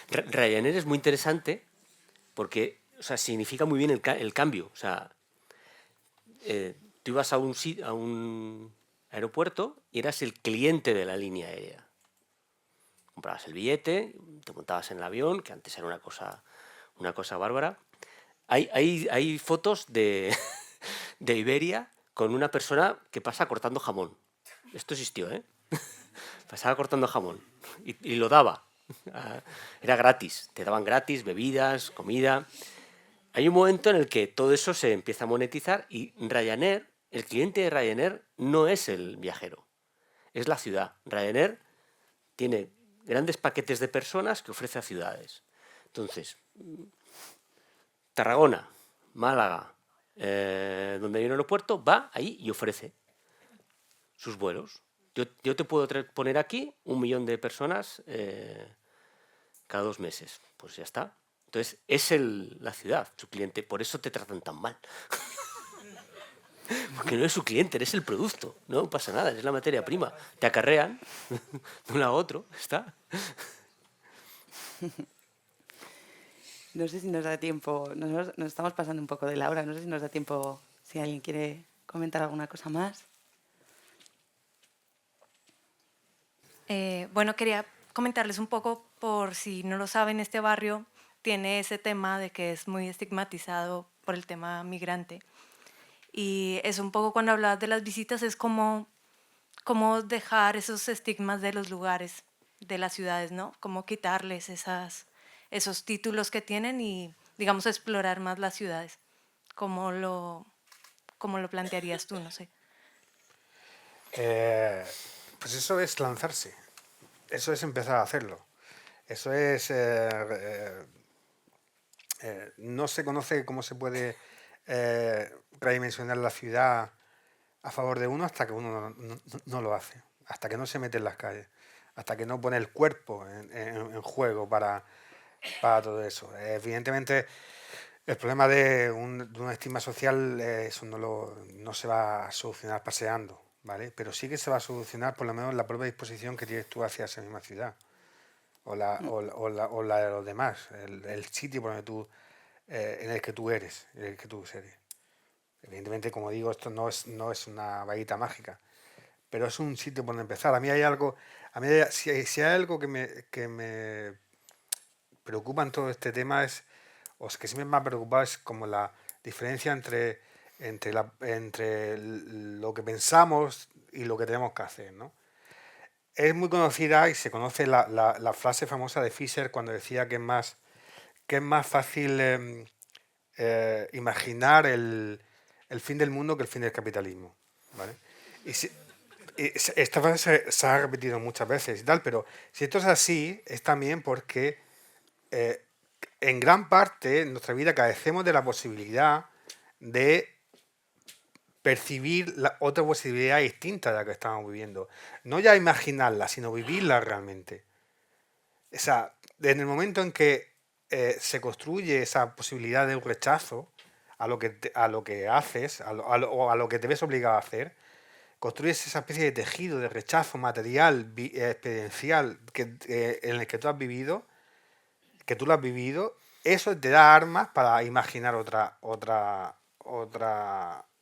Ryanair es muy interesante porque, o sea, significa muy bien el cambio. O sea, tú ibas a un aeropuerto y eras el cliente de la línea aérea. Comprabas el billete, te montabas en el avión, que antes era una cosa bárbara. Hay fotos de Iberia con una persona que pasa cortando jamón. Esto existió, ¿eh? Pasaba cortando jamón y lo daba. Era gratis, te daban gratis bebidas, comida. Hay un momento en el que todo eso se empieza a monetizar y Ryanair, el cliente de Ryanair no es el viajero, es la ciudad. Ryanair tiene grandes paquetes de personas que ofrece a ciudades. Entonces, Tarragona, Málaga, donde hay un aeropuerto, va ahí y ofrece sus vuelos. Yo te puedo poner aquí 1 millón de personas cada 2 meses. Pues ya está. Entonces, es la ciudad, su cliente. Por eso te tratan tan mal. Porque no es su cliente, eres el producto. No pasa nada, eres la materia prima. Te acarrean de uno a otro. Está. No sé si nos da tiempo. Nos estamos pasando un poco de la hora. No sé si nos da tiempo, si alguien quiere comentar alguna cosa más. Bueno, quería comentarles un poco, por si no lo saben, este barrio tiene ese tema de que es muy estigmatizado por el tema migrante. Y es un poco, cuando hablabas de las visitas, es como dejar esos estigmas de los lugares, de las ciudades, ¿no? Como quitarles esos títulos que tienen y, digamos, explorar más las ciudades. ¿Cómo lo plantearías tú? No sé. Pues eso es lanzarse. Eso es empezar a hacerlo. Eso es... no se conoce cómo se puede redimensionar la ciudad a favor de uno hasta que uno no lo hace, hasta que no se mete en las calles, hasta que no pone el cuerpo en juego para todo eso. Evidentemente, el problema de una estigma social, eso no se va a solucionar paseando, ¿vale? Pero sí que se va a solucionar por lo menos la propia disposición que tienes tú hacia esa misma ciudad o la de los demás, el sitio por donde tú, en el que tú eres, en el que tú eres. Evidentemente, como digo, esto no es una varita mágica, pero es un sitio por donde empezar. A mí hay algo, si hay algo que me preocupa en todo este tema o que siempre me ha preocupado es como la diferencia entre lo que pensamos y lo que tenemos que hacer, ¿no? Es muy conocida y se conoce la frase famosa de Fisher cuando decía que es más fácil imaginar el fin del mundo que el fin del capitalismo, ¿vale? Y esta frase se ha repetido muchas veces y tal, pero si esto es así, es también porque en gran parte en nuestra vida carecemos de la posibilidad de percibir otra posibilidad distinta de la que estamos viviendo. No ya imaginarla, sino vivirla realmente. O sea, en el momento en que se construye esa posibilidad de un rechazo a lo que haces, o a lo que te ves obligado a hacer, construyes esa especie de tejido de rechazo material, experiencial, en el que tú has vivido, que tú lo has vivido. Eso te da armas para imaginar otra,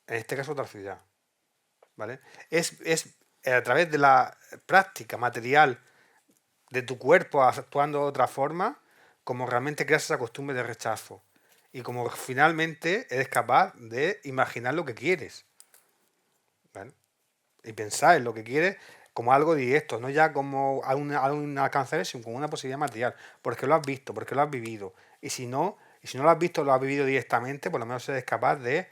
en este caso otra ciudad, ¿vale? Es a través de la práctica material de tu cuerpo actuando de otra forma como realmente creas esa costumbre de rechazo y como finalmente eres capaz de imaginar lo que quieres, ¿vale? Y pensar en lo que quieres como algo directo, no ya como a un alcance, sino como una posibilidad material, porque lo has visto, porque lo has vivido. Y si no lo has visto, lo has vivido directamente, por lo menos eres capaz de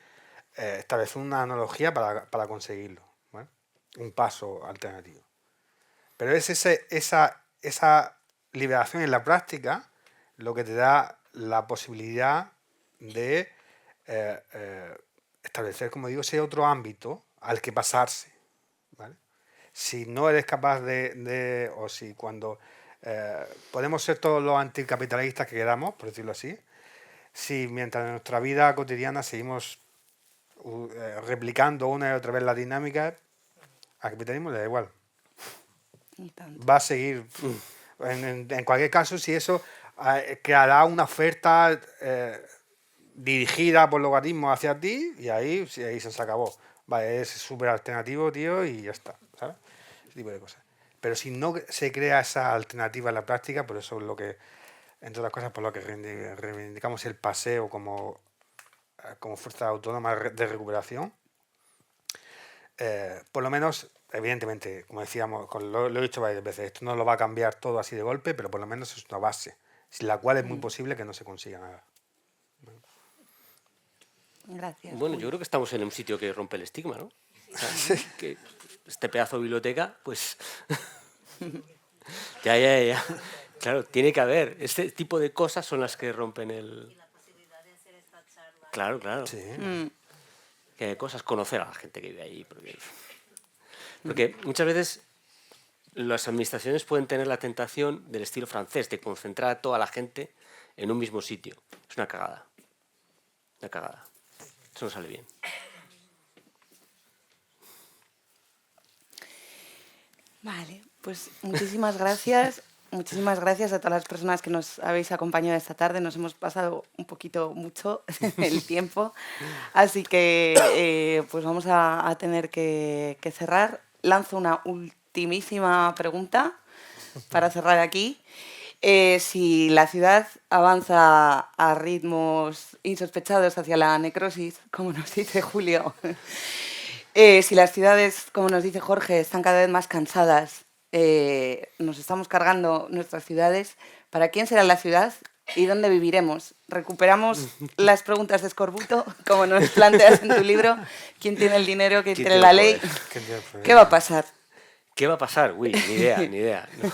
establecer una analogía para conseguirlo, ¿vale? Un paso alternativo. Pero es esa liberación en la práctica lo que te da la posibilidad de establecer, como digo, ese otro ámbito al que pasarse, ¿vale? Si no eres capaz o si cuando podemos ser todos los anticapitalistas que queramos, por decirlo así, si mientras en nuestra vida cotidiana seguimos replicando una y otra vez la dinámica, al capitalismo le da igual. Va a seguir. En cualquier caso, si eso creará una oferta dirigida por logaritmos hacia ti, y ahí se acabó. Vale, es súper alternativo, tío, y ya está, ¿sabes? Ese tipo de cosas. Pero si no se crea esa alternativa en la práctica, por eso es lo que, entre otras cosas, por lo que reivindicamos el paseo como fuerza autónoma de recuperación, por lo menos, evidentemente, como decíamos, lo he dicho varias veces, esto no lo va a cambiar todo así de golpe, pero por lo menos es una base, sin la cual es muy posible que no se consiga nada. Gracias. Bueno, yo creo que estamos en un sitio que rompe el estigma, ¿no? O sea, que este pedazo de biblioteca, pues... ya. Claro, tiene que haber. Este tipo de cosas son las que rompen el... Claro. Sí. Que hay cosas, conocer a la gente que vive ahí. Porque muchas veces las administraciones pueden tener la tentación del estilo francés, de concentrar a toda la gente en un mismo sitio. Es una cagada. Una cagada. Eso no sale bien. Vale, pues muchísimas gracias. Muchísimas gracias a todas las personas que nos habéis acompañado esta tarde. Nos hemos pasado un poquito mucho el tiempo, así que pues vamos a tener que cerrar. Lanzo una ultimísima pregunta para cerrar aquí. Si la ciudad avanza a ritmos insospechados hacia la necrosis, como nos dice Julio, si las ciudades, como nos dice Jorge, están cada vez más cansadas, nos estamos cargando nuestras ciudades, ¿para quién será la ciudad y dónde viviremos? ¿Recuperamos las preguntas de Escorbuto, como nos planteas en tu libro? ¿Quién tiene el dinero? ¿Quién tiene la ley? ¿Qué va a pasar? ¿Qué va a pasar? Uy, ni idea. No.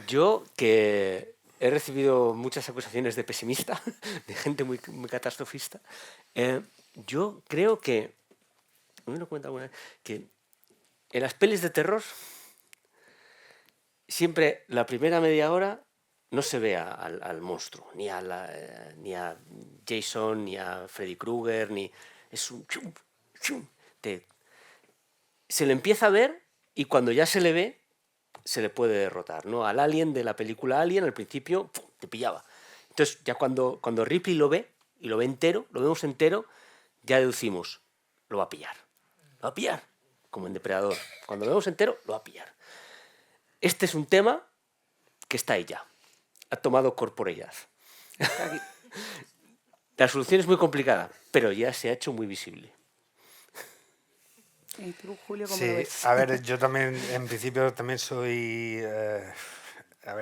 Yo, que he recibido muchas acusaciones de pesimista, de gente muy catastrofista, yo creo que, me lo cuento alguna vez, que en las pelis de terror siempre la primera media hora no se ve al monstruo, ni a Jason, ni a Freddy Krueger, es un chum. Se le empieza a ver y cuando ya se le ve, se le puede derrotar, ¿no? Al alien de la película Alien, al principio, ¡pum!, te pillaba. Entonces, ya cuando Ripley lo ve, y lo ve entero, lo vemos entero, ya deducimos, lo va a pillar. Lo va a pillar, como en Depredador. Cuando lo vemos entero, lo va a pillar. Este es un tema que está ahí ya. Ha tomado corporeidad. La solución es muy complicada, pero ya se ha hecho muy visible. ¿Y tú, Julio, cómo Sí, lo ves? a ver, yo también, en principio, también soy...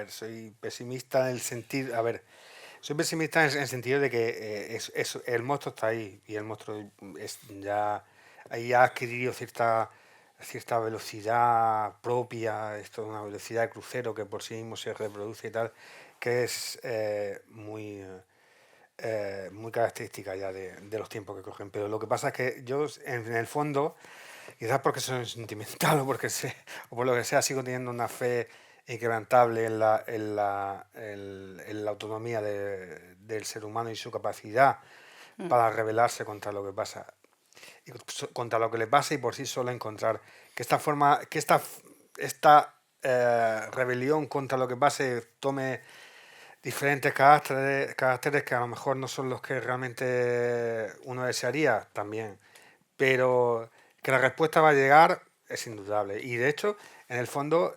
soy pesimista en el sentido... soy pesimista en el sentido de que el monstruo está ahí y el monstruo ya ha adquirido cierta velocidad propia, una velocidad de crucero que por sí mismo se reproduce y tal, que es muy característica ya de los tiempos que cogen. Pero lo que pasa es que yo, en el fondo, quizás porque soy sentimental o por lo que sea, sigo teniendo una fe inquebrantable en la autonomía del ser humano y su capacidad para rebelarse contra lo que pasa, y contra lo que le pasa, y por sí solo encontrar que esta rebelión contra lo que pase tome diferentes caracteres que a lo mejor no son los que realmente uno desearía también, pero que la respuesta va a llegar es indudable. Y de hecho, en el fondo,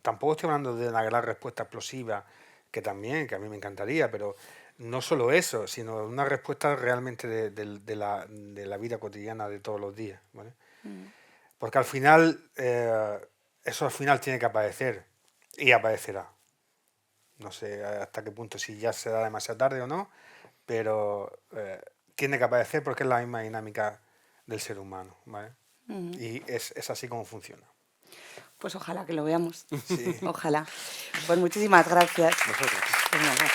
tampoco estoy hablando de una gran respuesta explosiva, que también, que a mí me encantaría, pero no solo eso, sino una respuesta realmente de la vida cotidiana de todos los días, ¿vale? Porque al final, eso al final tiene que aparecer, y aparecerá. No sé hasta qué punto, si ya será demasiado tarde o no, pero tiene que aparecer porque es la misma dinámica del ser humano, ¿vale? Y es así como funciona. Pues ojalá que lo veamos. Sí. Ojalá. Pues muchísimas gracias. Nosotros. Pues nada.